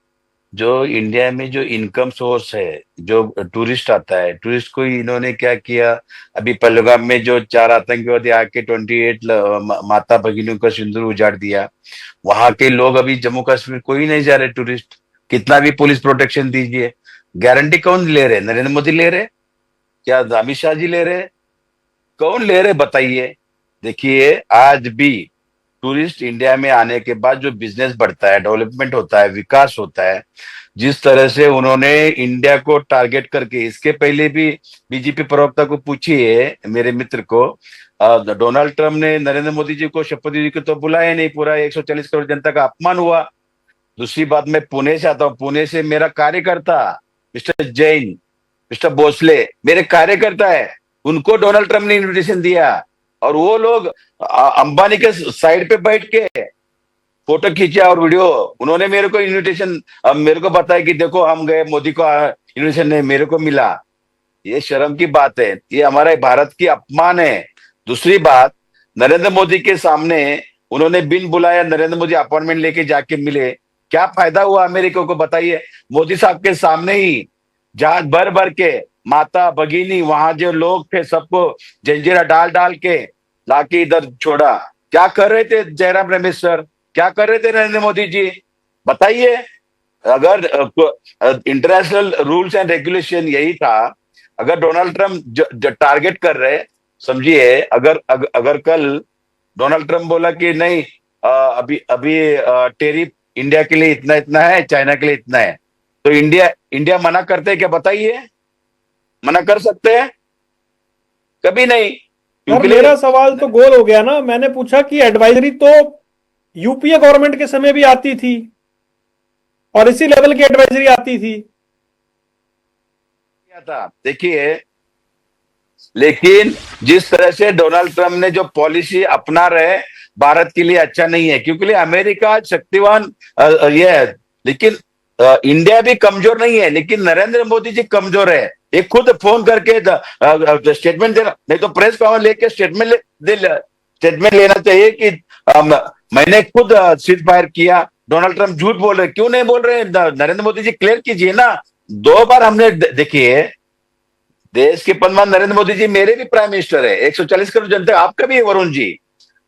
B: जो इंडिया में जो इनकम सोर्स है, जो टूरिस्ट आता है, टूरिस्ट को इन्होंने क्या किया, अभी पहलगाम में जो 4 आतंकवादी आके 28 माता भगिनियों का सिंदूर उजाड़ दिया, वहां के लोग अभी जम्मू कश्मीर कोई नहीं जा रहे टूरिस्ट। कितना भी पुलिस प्रोटेक्शन दीजिए, गारंटी कौन ले रहे? नरेंद्र मोदी ले रहे? क्या अमित शाह जी ले रहे? कौन ले रहे बताइए? देखिए, आज भी टूरिस्ट इंडिया में आने के बाद जो बिजनेस बढ़ता है, डेवलपमेंट होता है, विकास होता है, जिस तरह से उन्होंने इंडिया को टारगेट करके, इसके पहले भी बीजेपी प्रवक्ता को पूछिए, मेरे मित्र को, डोनाल्ड ट्रम्प ने नरेंद्र मोदी जी को शपथ जी को तो बुलाया नहीं, पूरा 140 करोड़ जनता का अपमान हुआ। दूसरी बात, मैं पुणे से आता हूँ, पुणे से मेरा कार्यकर्ता मिस्टर जैन, मिस्टर भोसले मेरे कार्यकर्ता है, उनको डोनाल्ड ट्रम्प ने इन्विटेशन दिया, और वो लोग अंबानी के साइड पे बैठ के फोटो खींचा और वीडियो, उन्होंने मेरे को इन्विटेशन, मेरे को बताया कि देखो हम गए, मोदी को इन्विटेशन नहीं, मेरे को मिला। ये शर्म की बात है, ये हमारे भारत की अपमान है। दूसरी बात, नरेंद्र मोदी के सामने उन्होंने बिन बुलाया नरेंद्र मोदी अपॉइंटमेंट लेके जाके मिले, क्या फायदा हुआ अमेरिका को बताइए? मोदी साहब के सामने ही जहाज भर भर के माता भगिनी, वहां जो लोग थे, सबको जंजीरा डाल डाल के लाके इधर छोड़ा। क्या कर रहे थे जयराम रमेश सर? क्या कर रहे थे नरेंद्र मोदी जी? बताइए। अगर इंटरनेशनल रूल्स एंड रेगुलेशन यही था, अगर डोनाल्ड ट्रम्प टारगेट कर रहे, समझिए, अगर कल डोनाल्ड ट्रम्प बोला कि नहीं, अभी टेरिफ इंडिया के लिए इतना इतना है, चाइना के लिए इतना है, तो इंडिया मना करते हैं क्या? बताइए, मना कर सकते हैं? कभी नहीं।
A: और मेरा सवाल तो गोल हो गया ना। मैंने पूछा कि एडवाइजरी तो यूपीए गवर्नमेंट के समय भी आती थी, और इसी लेवल की एडवाइजरी आती थी।
B: देखिए, लेकिन जिस तरह से डोनाल्ड ट्रम्प ने जो पॉलिसी अपना रहे, भारत के लिए अच्छा नहीं है, क्योंकि अमेरिका शक्तिवान ये है, लेकिन इंडिया भी कमजोर नहीं है, लेकिन नरेंद्र मोदी जी कमजोर है। ये खुद फोन करके स्टेटमेंट देना, नहीं तो प्रेस कॉन्फ्रेंस लेके स्टेटमेंट लेना चाहिए कि मैंने खुद सीज फायर किया। डोनाल्ड ट्रम्प झूठ बोल रहे, क्यों नहीं बोल रहे? नरेंद्र मोदी जी क्लियर कीजिए ना। 2 बार हमने देखिए, देश के प्रधानमंत्री नरेंद्र मोदी जी मेरे भी प्राइम मिनिस्टर है, 140 करोड़ जनता, आपका भी है, वरुण जी,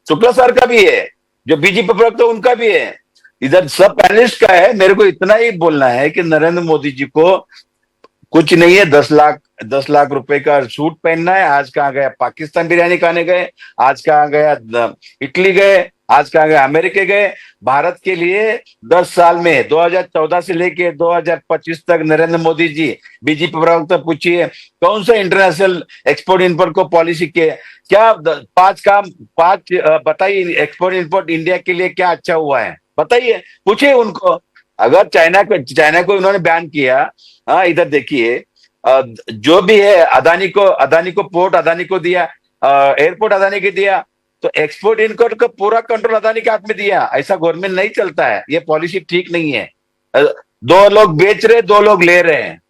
B: शुक्ला सर का भी है, जो बीजेपी प्रवक्ता उनका भी है, इधर सब पैनलिस्ट का है। मेरे को इतना ही बोलना है कि नरेंद्र मोदी जी को कुछ नहीं है, 10 लाख रुपए का सूट पहनना है। आज कहाँ गया? पाकिस्तान बिरयानी खाने गए, आज कहाँ गया? इटली गए, आज कहाँ गए? अमेरिका गए। भारत के लिए 10 साल में 2014 से लेके 2025 तक नरेंद्र मोदी जी, बीजेपी प्रवक्ता पूछिए, कौन सा इंटरनेशनल एक्सपोर्ट इंपोर्ट को पॉलिसी के क्या 5 बताइए, एक्सपोर्ट इंपोर्ट इंडिया के लिए क्या अच्छा हुआ है बताइए, पूछिए उनको। अगर चाइना को उन्होंने बैन किया, हाँ, इधर देखिए, जो भी है, अदानी को पोर्ट अदानी को दिया, एयरपोर्ट अदानी को दिया, तो एक्सपोर्ट इम्पोर्ट का पूरा कंट्रोल अदानी के हाथ में दिया। ऐसा गवर्नमेंट नहीं चलता है, ये पॉलिसी ठीक नहीं है। 2 लोग बेच रहे, 2 लोग ले रहे हैं।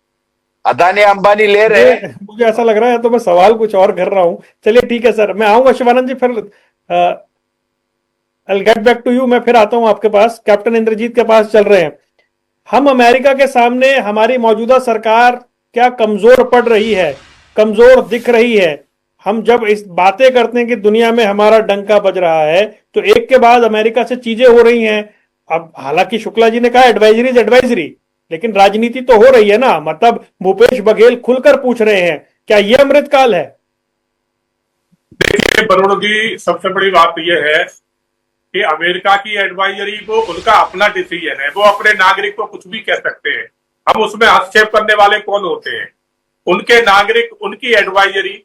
B: अदानी अंबानी ले रहे हैं।
A: मुझे ऐसा लग रहा है तो मैं सवाल कुछ और कर रहा हूं। चलिए ठीक है सर, मैं आऊंगा शिवानंद जी, फिर I get back to you. मैं फिर आता हूं आपके पास, कैप्टन इंद्रजीत के पास चल रहे हैं। हम अमेरिका के सामने हमारी मौजूदा सरकार क्या कमजोर पड़ रही है, कमजोर दिख रही है? हम जब इस बातें करते हैं कि दुनिया में हमारा डंका बज रहा है, तो एक के बाद अमेरिका से चीजें हो रही हैं। अब हालांकि शुक्ला जी ने कहा एडवाइजरी इज एडवाइजरी, लेकिन राजनीति तो हो रही है ना। मतलब भूपेश बघेल खुलकर पूछ रहे हैं, क्या यह अमृतकाल है?
C: देखिए वरुण जी, सबसे बड़ी बात यह है कि अमेरिका की एडवाइजरी को उनका अपना डिसीजन है, वो अपने नागरिक को कुछ भी कह सकते हैं। हम उसमें हस्तक्षेप करने वाले कौन होते हैं? उनके नागरिक, उनकी एडवाइजरी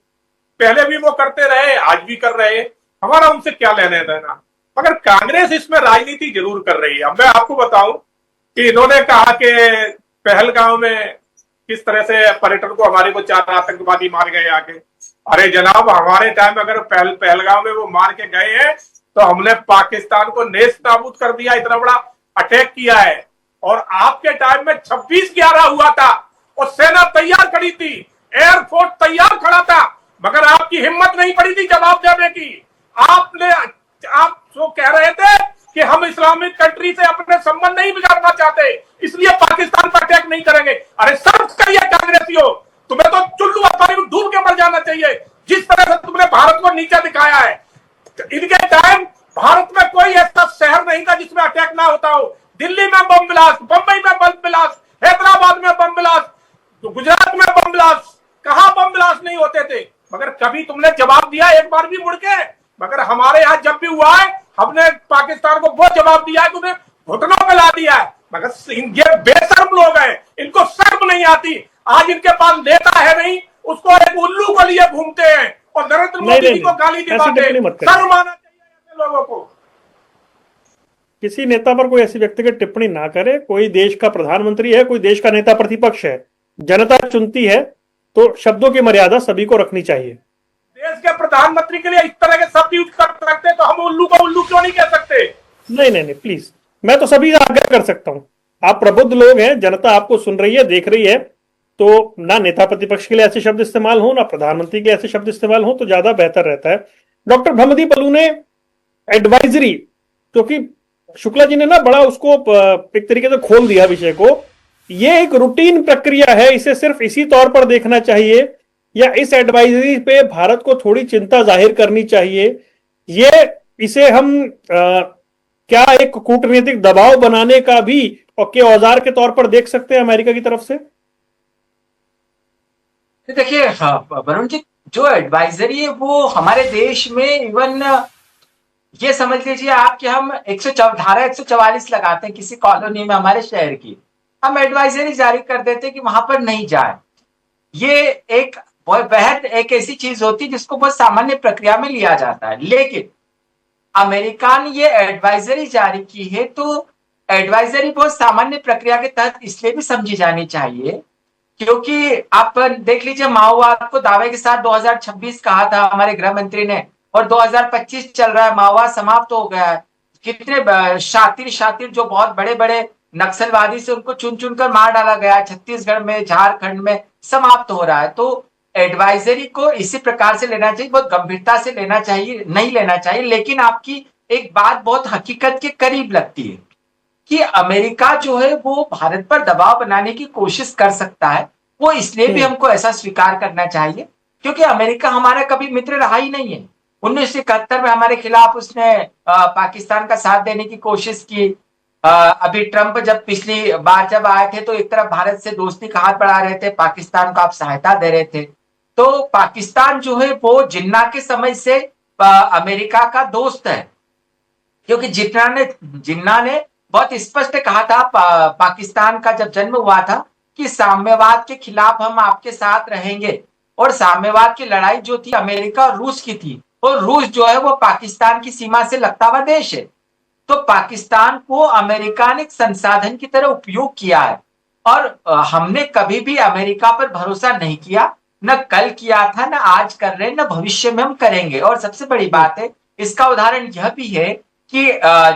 C: पहले भी वो करते रहे, आज भी कर रहे हैं, हमारा उनसे क्या लेना देना। मगर कांग्रेस इसमें राजनीति जरूर कर रही है। अब मैं आपको बताऊं कि इन्होंने कहा कि पहलगांव में किस तरह से पर्यटन को, हमारे को 4 आतंकवादी मार गए आके। अरे जनाब, हमारे टाइम अगर पहलगांव में वो मार के गए हैं तो हमने पाकिस्तान को नेस्त नाबूद कर दिया, इतना बड़ा अटैक किया है। और आपके टाइम में 26/11 हुआ था और सेना तैयार खड़ी थी, एयरफोर्स तैयार खड़ा था, मगर आपकी हिम्मत नहीं पड़ी थी जवाब देने की। आप जो कह रहे थे कि हम इस्लामिक कंट्री से अपने संबंध नहीं बिगाड़ना चाहते, इसलिए पाकिस्तान पर अटैक नहीं करेंगे। अरे सर्च करिए कांग्रेसियों, तुम्हें तो चुल्लू पानी में डूब के मर जाना चाहिए, जिस तरह से तुमने भारत को नीचा दिखाया है। इनके टाइम भारत में कोई ऐसा शहर नहीं था जिसमें अटैक ना होता हो। दिल्ली में बम ब्लास्ट, बंबई में बम ब्लास्ट, हैदराबाद में बम ब्लास्ट, तो गुजरात में बम ब्लास्ट, कहां बम ब्लास्ट नहीं होते थे? मगर कभी तुमने जवाब दिया एक बार भी मुड़ के? मगर हमारे यहां जब भी हुआ है, हमने पाकिस्तान को वो जवाब दिया है कि उन्हें घुटनों में ला दिया है। मगर ये बेशर्म लोग हैं, इनको शर्म नहीं आती। आज इनके पास नेता है नहीं, उसको एक उल्लू को लिए घूमते हैं और नरेंद्र मोदी जी को गाली दिखाते हैं। शर्म आना चाहिए ऐसे लोगों को।
A: किसी नेता पर कोई ऐसी व्यक्तिगत टिप्पणी ना करे। कोई देश का प्रधानमंत्री है, कोई देश का नेता प्रतिपक्ष है, जनता चुनती है, तो शब्दों की मर्यादा सभी को रखनी चाहिए।
C: देश के प्रधानमंत्री के लिए इस तरह के शब्द यूज कर सकते तो हम उल्लू को उल्लू क्यों नहीं कह सकते?
A: नहीं प्लीज, मैं तो सभी आग्रह कर सकता हूं। आप प्रबुद्ध लोग हैं, जनता आपको सुन रही है, देख रही है, तो ना नेता प्रतिपक्ष के लिए ऐसे शब्द इस्तेमाल हो, ना प्रधानमंत्री के ऐसे शब्द इस्तेमाल हो, तो ज्यादा बेहतर रहता है। डॉक्टर ब्रह्मदीप अलू ने एडवाइजरी, क्योंकि शुक्ला जी ने ना बड़ा उसको एक तरीके से खोल दिया विषय को, ये एक रूटीन प्रक्रिया है, इसे सिर्फ इसी तौर पर देखना चाहिए, या इस एडवाइजरी पे भारत को थोड़ी चिंता जाहिर करनी चाहिए? इसे हम क्या एक कूटनीतिक दबाव बनाने का भी और के औजार के तौर पर देख सकते हैं अमेरिका की तरफ से?
D: देखिए वरुण जी, जो एडवाइजरी है वो हमारे देश में इवन ये समझ लीजिए आप कि हम धारा 144 लगाते हैं किसी कॉलोनी में हमारे शहर की, हम एडवाइजरी जारी कर देते हैं कि वहां पर नहीं जाए। ये एक बेहद एक ऐसी चीज होती है जिसको बहुत सामान्य प्रक्रिया में लिया जाता है। लेकिन अमेरिका ने ये एडवाइजरी जारी की है, तो एडवाइजरी बहुत सामान्य प्रक्रिया के तहत इसलिए भी समझी जानी चाहिए क्योंकि आप देख लीजिए, माओवाद को दावे के साथ 2026 कहा था हमारे गृह मंत्री ने, और 2025 चल रहा है, माओवाद समाप्त हो गया है। कितने शातिर जो बहुत बड़े बड़े नक्सलवादी से उनको चुन चुन कर मार डाला गया, छत्तीसगढ़ में, झारखंड में समाप्त हो रहा है। तो एडवाइजरी को इसी प्रकार से लेना चाहिए, बहुत गंभीरता से लेना चाहिए, नहीं लेना चाहिए। लेकिन आपकी एक बात बहुत हकीकत के करीब लगती है कि अमेरिका जो है वो भारत पर दबाव बनाने की कोशिश कर सकता है। वो इसलिए भी हमको ऐसा स्वीकार करना चाहिए क्योंकि अमेरिका हमारा कभी मित्र रहा ही नहीं है। 1971 में हमारे खिलाफ उसने पाकिस्तान का साथ देने की कोशिश की। अभी ट्रंप जब पिछली बार जब आए थे तो एक तरफ भारत से दोस्ती का हाथ बढ़ा रहे थे, पाकिस्तान को आप सहायता दे रहे थे। तो पाकिस्तान जो है वो जिन्ना के समय से अमेरिका का दोस्त है, क्योंकि जिन्ना ने बहुत स्पष्ट कहा था पाकिस्तान का जब जन्म हुआ था कि साम्यवाद के खिलाफ हम आपके साथ रहेंगे। और साम्यवाद की लड़ाई जो थी अमेरिका और रूस की थी, और रूस जो है वो पाकिस्तान की सीमा से लगता हुआ देश है। तो पाकिस्तान को अमेरिका ने संसाधन की तरह उपयोग किया है और हमने कभी भी अमेरिका पर भरोसा नहीं किया, न कल किया था, न आज कर रहे, न भविष्य में हम करेंगे। और सबसे बड़ी बात है, इसका उदाहरण यह भी है कि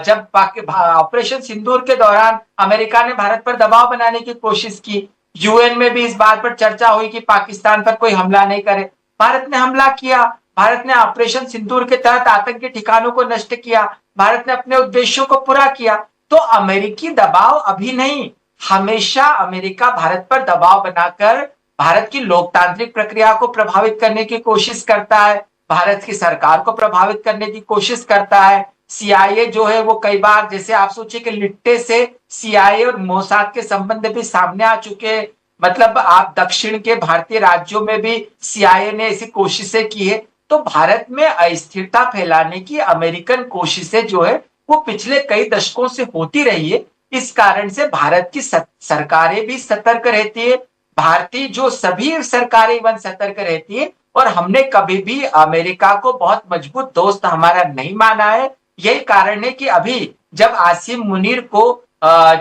D: जब ऑपरेशन सिंदूर के दौरान अमेरिका ने भारत पर दबाव बनाने की कोशिश की यूएन में भी इस बात पर चर्चा हुई कि पाकिस्तान पर कोई हमला नहीं करे। भारत ने हमला किया। भारत ने ऑपरेशन सिंदूर के तहत आतंकी ठिकानों को नष्ट किया। भारत ने अपने उद्देश्यों को पूरा किया। तो अमेरिकी दबाव अभी नहीं, हमेशा अमेरिका भारत पर दबाव बनाकर भारत की लोकतांत्रिक प्रक्रिया को प्रभावित करने की कोशिश करता है, भारत की सरकार को प्रभावित करने की कोशिश करता है। सीआईए जो है वो कई बार, जैसे आप सोचिए कि लिट्टे से सीआईए और मोसाद के संबंध भी सामने आ चुके हैं। मतलब आप दक्षिण के भारतीय राज्यों में भी सीआईए ने ऐसी कोशिशें की है। तो भारत में अस्थिरता फैलाने की अमेरिकन कोशिशें जो है वो पिछले कई दशकों से होती रही है। इस कारण से भारत की सरकारें भी सतर्क रहती है, भारतीय जो सभी सरकारें इवन सतर्क रहती है। और हमने कभी भी अमेरिका को बहुत मजबूत दोस्त हमारा नहीं माना है। यही कारण है कि अभी जब आसिम मुनीर को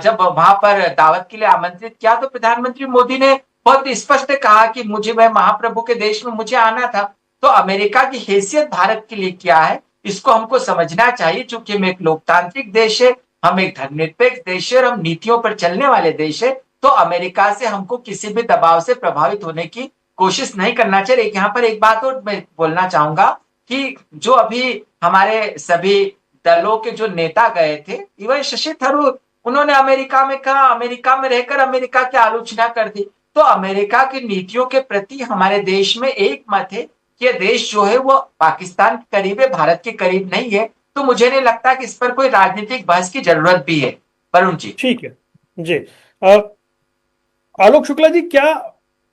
D: जब वहां पर दावत के लिए आमंत्रित किया तो प्रधानमंत्री मोदी ने बहुत स्पष्ट कहा कि मैं महाप्रभु के देश में मुझे आना था। तो अमेरिका की हैसियत भारत के लिए क्या है, इसको हमको समझना चाहिए। चूंकि हम एक लोकतांत्रिक देश है, हम एक धर्मनिरपेक्ष देश है और हम नीतियों पर चलने वाले देश है। तो अमेरिका से हमको किसी भी दबाव से प्रभावित होने की कोशिश नहीं करना चाहिए। यहाँ पर एक बात और मैं बोलना चाहूंगा कि जो अभी हमारे सभी दलों के जो नेता गए थे, इवन शशि थरूर, उन्होंने अमेरिका में कहा, अमेरिका में रहकर अमेरिका की आलोचना कर दी। तो अमेरिका की नीतियों के प्रति हमारे देश में एक मत है कि देश जो है वो पाकिस्तान के करीब है, भारत के करीब नहीं है। तो मुझे नहीं लगता कि इस पर कोई राजनीतिक बहस की जरूरत भी है। वरुण जी।
A: ठीक है जी। आलोक शुक्ला जी, क्या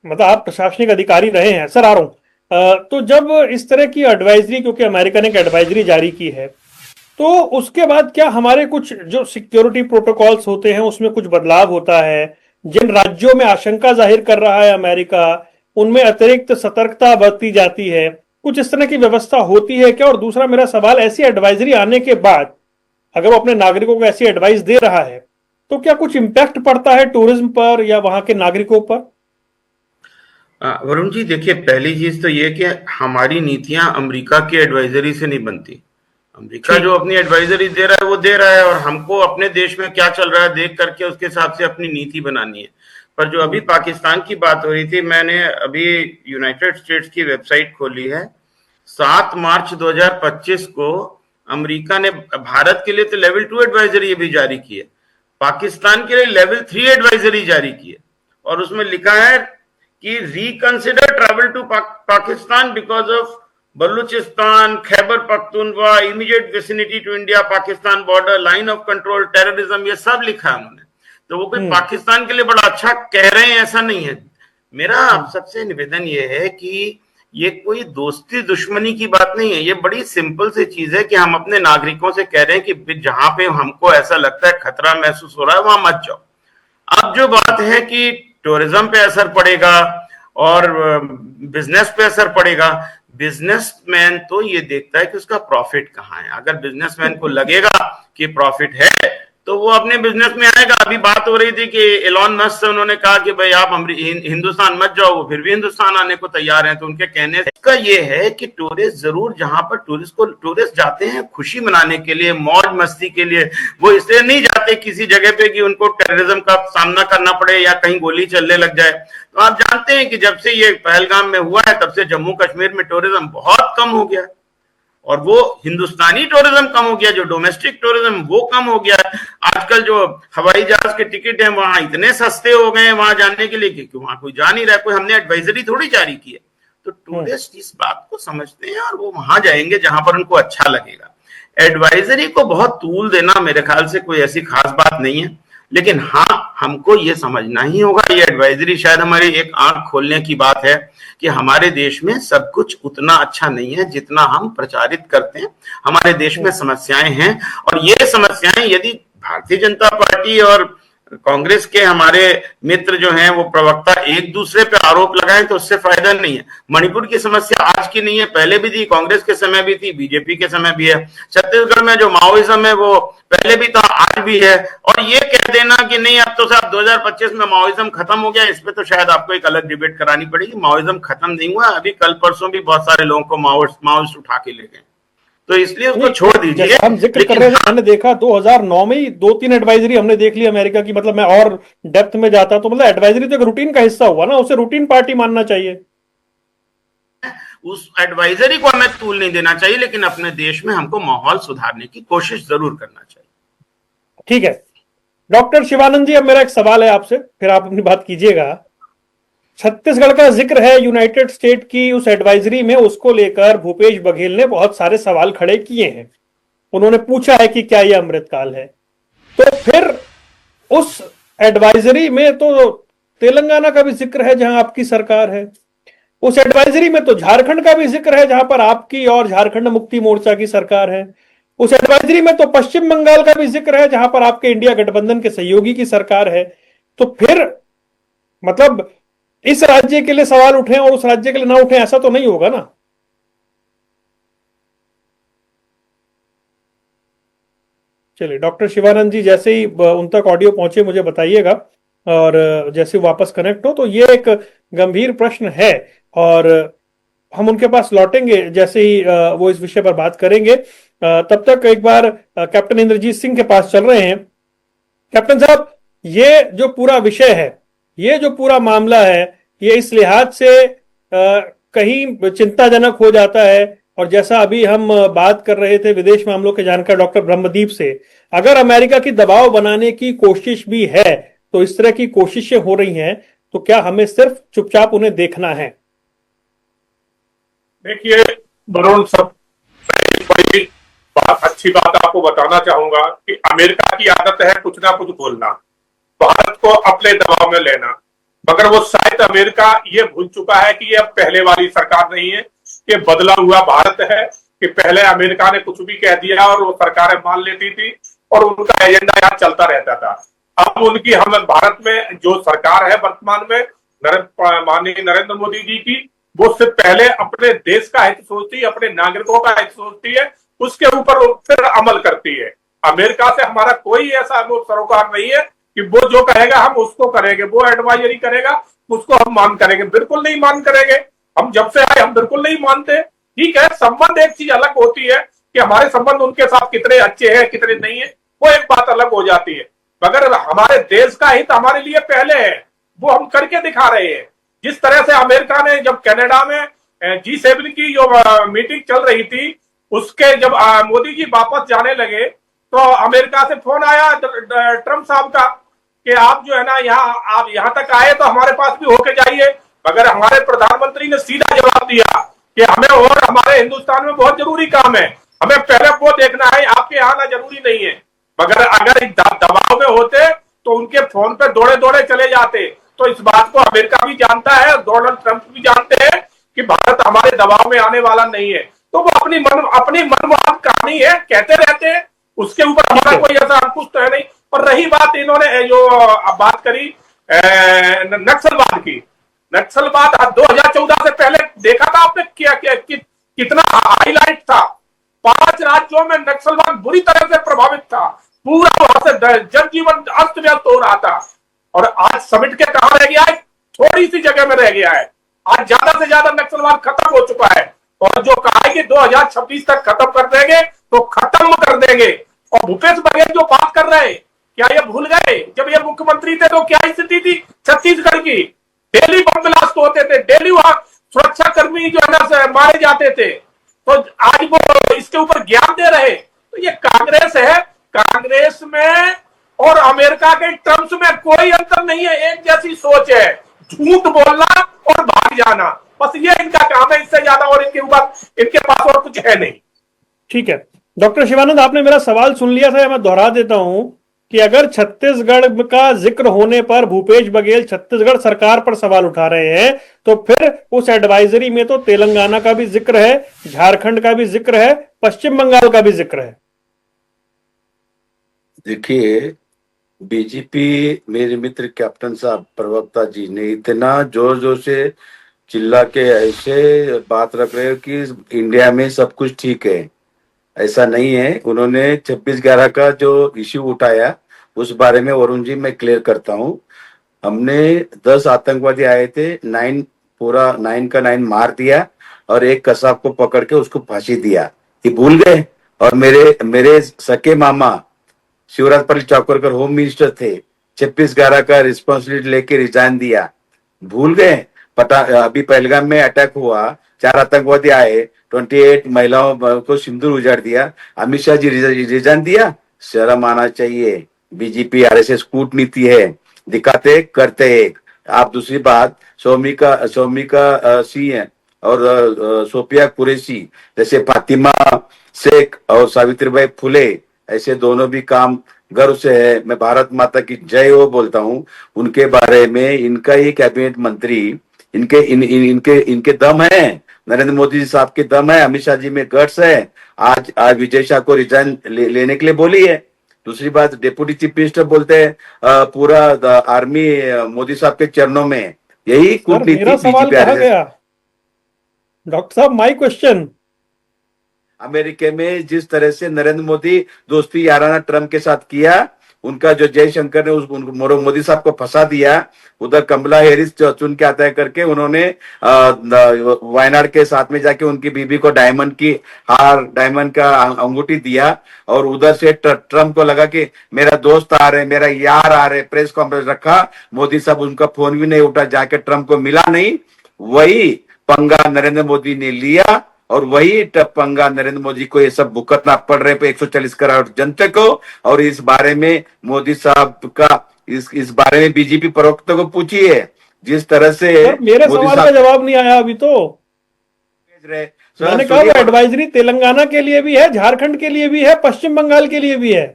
A: मतलब आप प्रशासनिक अधिकारी रहे हैं, सर आ रहा हूं, तो जब इस तरह की एडवाइजरी, क्योंकि अमेरिका ने एक एडवाइजरी जारी की है, तो उसके बाद क्या हमारे कुछ जो सिक्योरिटी प्रोटोकॉल्स होते हैं उसमें कुछ बदलाव होता है? जिन राज्यों में आशंका जाहिर कर रहा है अमेरिका, उनमें अतिरिक्त सतर्कता बरती जाती है, कुछ इस तरह की व्यवस्था होती है क्या? और दूसरा मेरा सवाल, ऐसी एडवाइजरी आने के बाद अगर वो अपने नागरिकों को ऐसी एडवाइस दे रहा है तो क्या कुछ इंपैक्ट पड़ता है टूरिज्म पर या वहां के नागरिकों पर?
E: वरुण जी, देखिए, पहली चीज तो ये कि हमारी नीतियां अमेरिका की एडवाइजरी से नहीं बनती। अमेरिका जो अपनी एडवाइजरी दे रहा है वो दे रहा है, और हमको अपने देश में क्या चल रहा है देख करके उसके हिसाब से अपनी नीति बनानी है। पर जो अभी पाकिस्तान की बात हो रही थी, मैंने अभी यूनाइटेड स्टेट्स की वेबसाइट खोली है। 7 मार्च 2025 को अमेरिका ने भारत के लिए तो लेवल 2 एडवाइजरी भी जारी की है, पाकिस्तान के लिए लेवल 3 एडवाइजरी जारी की है। और उसमें लिखा है कि reconsider travel to Pakistan because of Balochistan, Khyber Pakhtunkhwa, immediate vicinity to India, Pakistan border, line of control, terrorism, ये सब लिखा है उन्होंने। तो वो कोई पाकिस्तान के लिए बड़ा अच्छा कह रहे हैं ऐसा नहीं है। मेरा आप सबसे निवेदन ये है कि ये कोई दोस्ती दुश्मनी की बात नहीं है, ये बड़ी सिंपल सी चीज है कि हम अपने नागरिकों से कह रहे हैं कि जहां पे हमको ऐसा लगता है खतरा महसूस हो रहा है वहां मत जाओ। अब जो बात है कि टूरिज्म पे असर पड़ेगा और बिजनेस पे असर पड़ेगा, बिजनेसमैन तो ये देखता है कि उसका प्रॉफिट कहाँ है। अगर बिजनेसमैन को लगेगा कि प्रॉफिट है तो वो अपने बिजनेस में आएगा। अभी बात हो रही थी कि एलॉन मस्क से उन्होंने कहा कि भाई आप हिंदुस्तान मत जाओ, वो फिर भी हिंदुस्तान आने को तैयार हैं। तो उनके कहने का ये है कि टूरिस्ट जरूर, जहां पर टूरिस्ट जाते हैं खुशी मनाने के लिए, मौज मस्ती के लिए, वो इसलिए नहीं जाते किसी जगह पे कि उनको टेररिज्म का सामना करना पड़े या कहीं गोली चलने लग जाए। तो आप जानते हैं कि जब से ये पहलगाम में हुआ है तब से जम्मू कश्मीर में टूरिज्म बहुत कम हो गया है, और वो हिंदुस्तानी टूरिज्म कम हो गया, जो डोमेस्टिक टूरिज्म वो कम हो गया है। आजकल जो हवाई जहाज के टिकट हैं वहां इतने सस्ते हो गए हैं वहां जाने के लिए कि वहां कोई जा नहीं रहा है। कोई हमने एडवाइजरी थोड़ी जारी की है। तो टूरिस्ट इस बात को समझते हैं और वो वहां जाएंगे जहां पर उनको अच्छा लगेगा। एडवाइजरी को बहुत तूल देना मेरे ख्याल से कोई ऐसी खास बात नहीं है, लेकिन हाँ, हमको ये समझना ही होगा, ये एडवाइजरी शायद हमारी एक आंख खोलने की बात है कि हमारे देश में सब कुछ उतना अच्छा नहीं है जितना हम प्रचारित करते हैं। हमारे देश में समस्याएं हैं, और ये समस्याएं यदि भारतीय जनता पार्टी और कांग्रेस के हमारे मित्र जो हैं वो प्रवक्ता एक दूसरे पे आरोप लगाएं तो उससे फायदा नहीं है। मणिपुर की समस्या आज की नहीं है, पहले भी थी, कांग्रेस के समय भी थी, बीजेपी के समय भी है। छत्तीसगढ़ में जो माओइज्म है वो पहले भी था, आज भी है। और ये कह देना कि नहीं अब तो साहब 2025 में माओइज्म खत्म हो गया, इस पे तो शायद आपको एक अलग डिबेट करानी पड़ेगी। माओइज्म खत्म नहीं हुआ, अभी कल परसों भी बहुत सारे लोगों को माओइस्ट उठा के ले गए। तो इसलिए उसको छोड़ दीजिए।
A: जैसे हम जिक्र कर रहे थे, मैंने देखा 2009 में ही 2-3 एडवाइजरी हमने देख ली अमेरिका की। मतलब मैं और डेप्थ में जाता तो मतलब एडवाइजरी तो एक रूटीन का हिस्सा हुआ ना, उसे रूटीन पार्टी मानना चाहिए।
E: उस एडवाइजरी को हमें तूल नहीं देना चाहिए, लेकिन अपने देश में हमको माहौल सुधारने की कोशिश जरूर करना चाहिए।
A: ठीक है डॉक्टर शिवानंद जी, अब मेरा एक सवाल है आपसे, फिर आप अपनी बात कीजिएगा। छत्तीसगढ़ का जिक्र है यूनाइटेड स्टेट की उस एडवाइजरी में, उसको लेकर भूपेश बघेल ने बहुत सारे सवाल खड़े किए हैं। उन्होंने पूछा है कि क्या यह अमृतकाल है। तो फिर उस एडवाइजरी में तो तेलंगाना का भी जिक्र है जहां आपकी सरकार है, उस एडवाइजरी में तो झारखंड का भी जिक्र है जहां पर आपकी और झारखंड मुक्ति मोर्चा की सरकार है, उस एडवाइजरी में तो पश्चिम बंगाल का भी जिक्र है जहां पर आपके इंडिया गठबंधन के सहयोगी की सरकार है। तो फिर मतलब इस राज्य के लिए सवाल उठे और उस राज्य के लिए ना उठे, ऐसा तो नहीं होगा ना। चलिए डॉक्टर शिवानंद जी, जैसे ही उन तक ऑडियो पहुंचे मुझे बताइएगा, और जैसे वापस कनेक्ट हो। तो ये एक गंभीर प्रश्न है और हम उनके पास लौटेंगे जैसे ही वो इस विषय पर बात करेंगे। तब तक एक बार कैप्टन इंद्रजीत सिंह के पास चल रहे हैं। कैप्टन साहब, ये जो पूरा विषय है, ये जो पूरा मामला है, ये इस लिहाज से कहीं चिंताजनक हो जाता है। और जैसा अभी हम बात कर रहे थे विदेश मामलों के जानकार डॉक्टर ब्रह्मदीप से, अगर अमेरिका की दबाव बनाने की कोशिश भी है, तो इस तरह की कोशिशें हो रही हैं, तो क्या हमें सिर्फ चुपचाप उन्हें देखना है?
C: देखिए वरुण, सब बड़ी बात, अच्छी बात आपको बताना चाहूंगा कि अमेरिका की आदत है कुछ ना कुछ बोलना, भारत को अपने दबाव में लेना। मगर वो शायद अमेरिका ये भूल चुका है कि ये अब पहले वाली सरकार नहीं है, ये बदला हुआ भारत है कि पहले अमेरिका ने कुछ भी कह दिया और वो सरकारें मान लेती थी और उनका एजेंडा यहाँ चलता रहता था। अब उनकी, हम भारत में जो सरकार है वर्तमान में माननीय नरेंद्र मोदी जी की, वो सिर्फ पहले अपने देश का हित सोचती है, अपने नागरिकों का हित सोचती है, उसके ऊपर फिर अमल करती है। अमेरिका से हमारा कोई ऐसा सरोकार नहीं है कि वो जो कहेगा हम उसको करेंगे, वो एडवाइजरी करेगा उसको हम मान करेंगे, बिल्कुल नहीं मान करेंगे। हम जब से आए हम बिल्कुल नहीं मानते। ठीक है, संबंध एक चीज अलग होती है कि हमारे संबंध उनके साथ कितने अच्छे हैं कितने नहीं है, वो एक बात अलग हो जाती है। मगर हमारे देश का हित हमारे लिए पहले है, वो हम करके दिखा रहे हैं। जिस तरह से अमेरिका ने जब कनाडा में G7 की जो मीटिंग चल रही थी, उसके जब मोदी जी वापस जाने लगे तो अमेरिका से फोन आया ट्रंप साहब का कि आप जो है ना आप यहाँ तक आए तो हमारे पास भी होके जाइए। मगर हमारे प्रधानमंत्री ने सीधा जवाब दिया कि हमें और हमारे हिंदुस्तान में बहुत जरूरी काम है, हमें पहले वो देखना है, आपके यहाँ आना जरूरी नहीं है। मगर अगर दबाव में होते तो उनके फोन पे दौड़े दौड़े चले जाते। तो इस बात को अमेरिका भी जानता है, डोनाल्ड ट्रंप भी जानते हैं कि भारत हमारे दबाव में आने वाला नहीं है। तो वो अपनी मनमानी कहानी है, कहते रहते हैं, उसके ऊपर हमारा कोई ऐसा अंकुश तो है नहीं। और रही बात इन्होंने जो बात करी नक्सलवाद की, नक्सलवाद 2014 से पहले देखा था आपने क्या कितना हाईलाइट था। 5 राज्यों में नक्सलवाद बुरी तरह से प्रभावित था, पूरा वहां से जनजीवन अस्त व्यस्त हो रहा था। और आज समिट के कहां रह गया है, थोड़ी सी जगह में रह गया है। आज ज्यादा से ज्यादा नक्सलवाद खत्म हो चुका है और जो कहा है कि 2026 तक खत्म कर देंगे तो खत्म कर देंगे। और भूपेश बघेल जो बात कर रहे हैं, क्या ये भूल गए जब ये मुख्यमंत्री थे तो क्या स्थिति थी छत्तीसगढ़ की? डेली बम ब्लास्ट होते थे, डेली वहां सुरक्षा कर्मी जो है ना मारे जाते थे। तो आज वो इसके ऊपर ज्ञान दे रहे। तो ये कांग्रेस है, कांग्रेस में और अमेरिका के ट्रम्प में कोई अंतर नहीं है, एक जैसी सोच है, झूठ बोलना और भाग जाना, बस ये इनका काम है। इससे ज्यादा और इनके पास और कुछ है नहीं।
A: ठीक है डॉक्टर शिवानंद, आपने मेरा सवाल सुन लिया था, मैं दोहरा देता हूं कि अगर छत्तीसगढ़ का जिक्र होने पर भूपेश बघेल छत्तीसगढ़ सरकार पर सवाल उठा रहे हैं, तो फिर उस एडवाइजरी में तो तेलंगाना का भी जिक्र है, झारखंड का भी जिक्र है, पश्चिम बंगाल का भी जिक्र है।
F: देखिए, बीजेपी मेरे मित्र कैप्टन साहब प्रवक्ता जी ने इतना जोर जोर से चिल्ला के ऐसे बात रख रहे हो कि इंडिया में सब कुछ ठीक है, ऐसा नहीं है। उन्होंने 26/11 का जो इश्यू उठाया उस बारे में वरुण जी मैं क्लियर करता हूँ। हमने 10 आतंकवादी आए थे, 9 का 9 मार दिया और एक कसाब को पकड़ के उसको फांसी दिया। ये भूल गए। और मेरे मेरे सके मामा शिवराज पाटिल चौकरकर होम मिनिस्टर थे, 26/11 का रिस्पॉन्सिबिलिटी लेके रिजाइन दिया, भूल गए। अभी पहलगाम में अटैक हुआ, 4 आतंकवादी आए, 28 महिलाओं को सिंदूर उजाड़ दिया, अमित शाह जी रिजाइन दिया। शर्म आना चाहिए। बीजेपी आरएसएस कूटनीति है, दिखाते एक करते एक। आप दूसरी बात, सौमिका सिंह और सोफिया कुरैशी जैसे फातिमा शेख और सावित्रीबाई फुले, ऐसे दोनों भी काम गर्व से है। मैं भारत माता की जय हो बोलता हूँ उनके बारे में। इनका ही कैबिनेट मंत्री, इनके दम है, नरेंद्र मोदी जी साहब के दम है, अमित शाह जी में गट्स है। आज विजय शाह को रिजाइन लेने के लिए बोली है। दूसरी बात, डिप्टी चीफ मिनिस्टर बोलते हैं पूरा आर्मी मोदी साहब के चरणों में। यही
A: सर
F: कूटनीति
A: मेरा सवाल
F: बीजेपी
A: कहा गया डॉक्टर साहब, माय क्वेश्चन।
F: अमेरिका में जिस तरह से नरेंद्र मोदी दोस्ती याराना ट्रम्प के साथ किया, उनका जो जयशंकर ने मोदी साहब को फंसा दिया, उधर कमला हैरिस चुन के आता है करके उन्होंने वायनाड के साथ में जाके उनकी बीबी को डायमंड की हार, डायमंड का अंगूठी दिया। और उधर से ट्रम्प को लगा कि मेरा दोस्त आ रहे, मेरा यार आ रहे, प्रेस कॉन्फ्रेंस रखा, मोदी साहब उनका फोन भी नहीं उठा, जाके ट्रम्प को मिला नहीं। वही पंगा नरेंद्र मोदी ने लिया और वही पंगा नरेंद्र मोदी को ये सब भुगतना पड़ रहे पे 140 करोड़ जनता को। और इस बारे में मोदी साहब का इस बारे में बीजेपी प्रवक्ता को पूछिए, जिस तरह से
A: सर मेरे
F: मोदी
A: सवाल का
F: साहब
A: जवाब नहीं आया अभी तो।
F: भेज रहे।
A: मैंने कहा वो एडवाइजरी तेलंगाना के लिए भी है, झारखंड के लिए भी है, पश्चिम बंगाल के लिए भी है।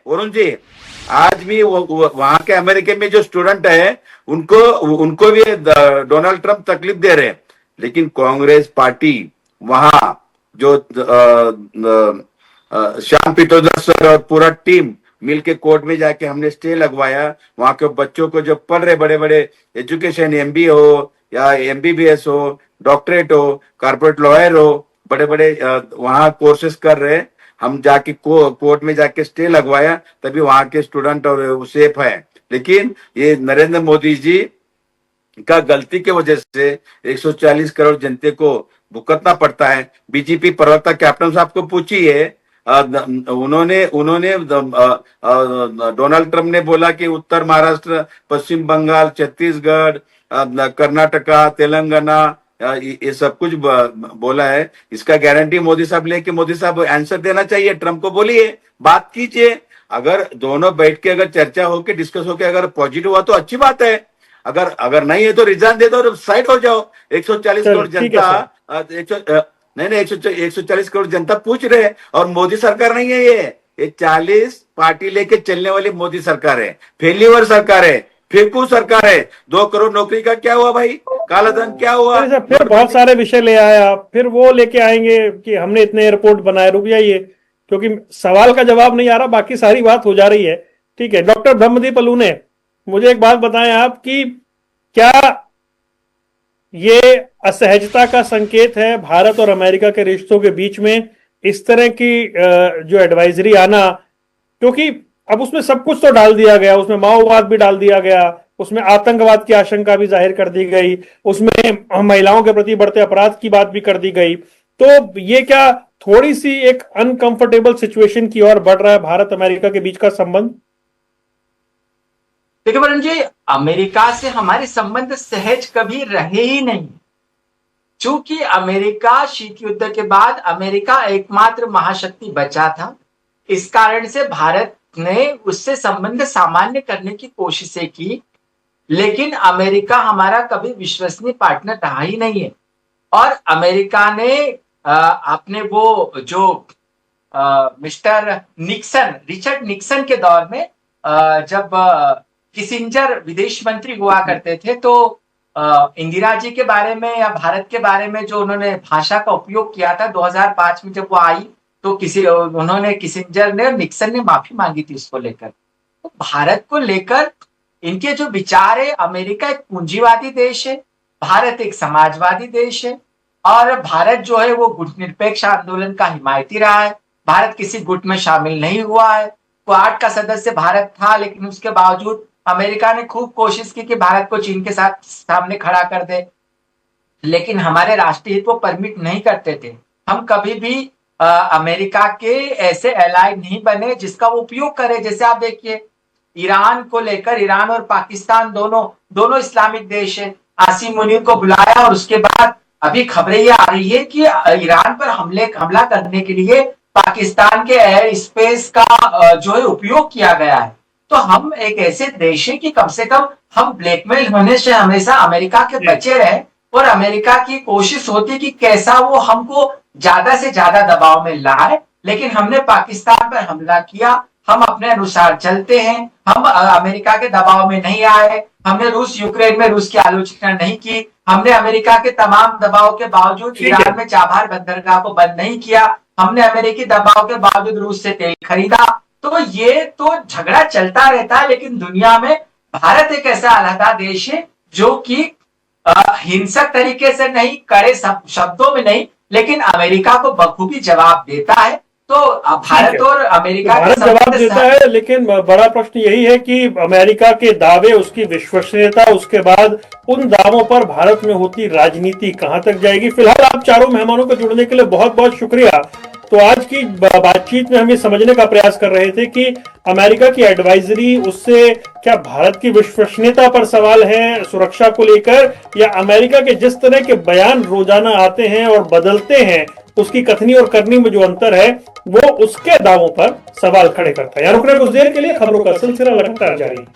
F: वरुण जी, आज भी वहां के अमेरिका में जो स्टूडेंट है उनको भी डोनाल्ड ट्रंप तकलीफ दे रहे हैं। लेकिन कांग्रेस पार्टी वहां जो श्याम पीतोदर सर और पूरा टीम मिलके कोर्ट में जाके हमने स्टे लगवाया। वहां के बच्चों को जो पढ़ रहे बड़े बड़े एजुकेशन, एमबी हो या एमबीबीएस हो, डॉक्टरेट हो, कॉर्पोरेट लॉयर हो, बड़े बड़े वहां कोर्सेस कर रहे, हम जाके कोर्ट में जाके स्टे लगवाया, तभी वहां के स्टूडेंट और सेफ है। लेकिन ये नरेंद्र मोदी जी का गलती की वजह से 140 करोड़ जनता को भुगतना पड़ता है। बीजेपी प्रवक्ता कैप्टन साहब को पूछिए, उन्होंने डोनाल्ड ट्रंप ने बोला कि उत्तर महाराष्ट्र, पश्चिम बंगाल, छत्तीसगढ़, कर्नाटका, तेलंगाना, ये सब कुछ बोला है। इसका गारंटी मोदी साहब लेके मोदी साहब आंसर देना चाहिए, ट्रंप को बोलिए, बात कीजिए। अगर दोनों बैठ के अगर चर्चा होके डिस्कस होके अगर पॉजिटिव हुआ तो अच्छी बात है, अगर नहीं है तो रिजाइन दे दो और साइड हो जाओ। 140 करोड़ जनता नहीं 140 करोड़ जनता पूछ रहे और मोदी सरकार नहीं है ये 40 पार्टी लेके चलने वाली मोदी सरकार है, फेल्यूर सरकार है, फेंकू सरकार है। 2 करोड़ नौकरी का क्या हुआ भाई, कालाधन क्या हुआ?
A: फिर बहुत सारे विषय ले आए आप, फिर वो लेके आएंगे कि हमने इतने एयरपोर्ट बनाए। रुक जाइए, क्योंकि सवाल का जवाब नहीं आ रहा, बाकी सारी बात हो जा रही है। ठीक है डॉक्टर ब्रह्मदीप अलूने, मुझे एक बात बताएं आप कि क्या ये असहजता का संकेत है भारत और अमेरिका के रिश्तों के बीच में इस तरह की जो एडवाइजरी आना? क्योंकि अब उसमें सब कुछ तो डाल दिया गया, उसमें माओवाद भी डाल दिया गया, उसमें आतंकवाद की आशंका भी जाहिर कर दी गई, उसमें महिलाओं के प्रति बढ़ते अपराध की बात भी कर दी गई। तो ये क्या थोड़ी सी एक अनकंफर्टेबल सिचुएशन की ओर बढ़ रहा है भारत अमेरिका के बीच का संबंध?
D: देखिए वरुण जी, अमेरिका से हमारे संबंध सहज कभी रहे ही नहीं। चूंकि अमेरिका शीत युद्ध के बाद अमेरिका एकमात्र महाशक्ति बचा था, इस कारण से भारत ने उससे संबंध सामान्य करने की कोशिशें की, लेकिन अमेरिका हमारा कभी विश्वसनीय पार्टनर रहा ही नहीं है। और अमेरिका ने अपने वो जो मिस्टर निक्सन, रिचर्ड निक्सन के दौर में जब किसिंजर विदेश मंत्री हुआ करते थे, तो इंदिरा जी के बारे में या भारत के बारे में जो उन्होंने भाषा का उपयोग किया था 2005 में जब वो आई, तो उन्होंने किसिंजर ने और निक्सन ने माफी मांगी थी उसको लेकर। तो भारत को लेकर इनके जो विचार है, अमेरिका एक पूंजीवादी देश है, भारत एक समाजवादी देश है, और भारत जो है वो गुटनिरपेक्ष आंदोलन का हिमायती रहा है। भारत किसी गुट में शामिल नहीं हुआ है। क्वाड का सदस्य भारत था, लेकिन उसके बावजूद अमेरिका ने खूब कोशिश की कि भारत को चीन के साथ सामने खड़ा कर दे, लेकिन हमारे राष्ट्रीय हित वो परमिट नहीं करते थे। हम कभी भी अमेरिका के ऐसे एलाय नहीं बने जिसका वो उपयोग करे। जैसे आप देखिए ईरान को लेकर, ईरान और पाकिस्तान दोनों इस्लामिक देश है, आसिम मुनीर को बुलाया और उसके बाद अभी खबरें ये आ रही है कि ईरान पर हमला करने के लिए पाकिस्तान के एयर स्पेस का जो है उपयोग किया गया है। तो हम एक ऐसे देश है कि कम से कम हम ब्लैकमेल होने से हमेशा अमेरिका के बचे रहे, और अमेरिका की कोशिश होती कि कैसा वो हमको ज्यादा से ज्यादा दबाव में लाए। लेकिन हमने पाकिस्तान पर हमला किया, हम अपने अनुसार चलते हैं, हम अमेरिका के दबाव में नहीं आए। हमने यूक्रेन में रूस की आलोचना नहीं की, हमने अमेरिका के तमाम दबाव के बावजूद ईरान में चाबहार बंदरगाह को बंद नहीं किया, हमने अमेरिकी दबाव के बावजूद रूस से तेल खरीदा। तो ये तो झगड़ा चलता रहता है, लेकिन दुनिया में भारत एक ऐसा अलहदा देश है जो कि हिंसक तरीके से नहीं, कड़े शब्दों में नहीं, लेकिन अमेरिका को बखूबी जवाब देता है। तो भारत और अमेरिका
A: भारत जवाब देता है, लेकिन बड़ा प्रश्न यही है कि अमेरिका के दावे, उसकी विश्वसनीयता, उसके बाद उन दावों पर भारत में होती राजनीति कहां तक जाएगी। फिलहाल आप चारों मेहमानों को जुड़ने के लिए बहुत बहुत शुक्रिया। तो आज की बातचीत में हम ये समझने का प्रयास कर रहे थे कि अमेरिका की एडवाइजरी, उससे क्या भारत की विश्वसनीयता पर सवाल है सुरक्षा को लेकर, या अमेरिका के जिस तरह के बयान रोजाना आते हैं और बदलते हैं, उसकी कथनी और करनी में जो अंतर है वो उसके दावों पर सवाल खड़े करता है। रुकने कुछ देर के लिए खबरों का सिलसिला लगातार जारी।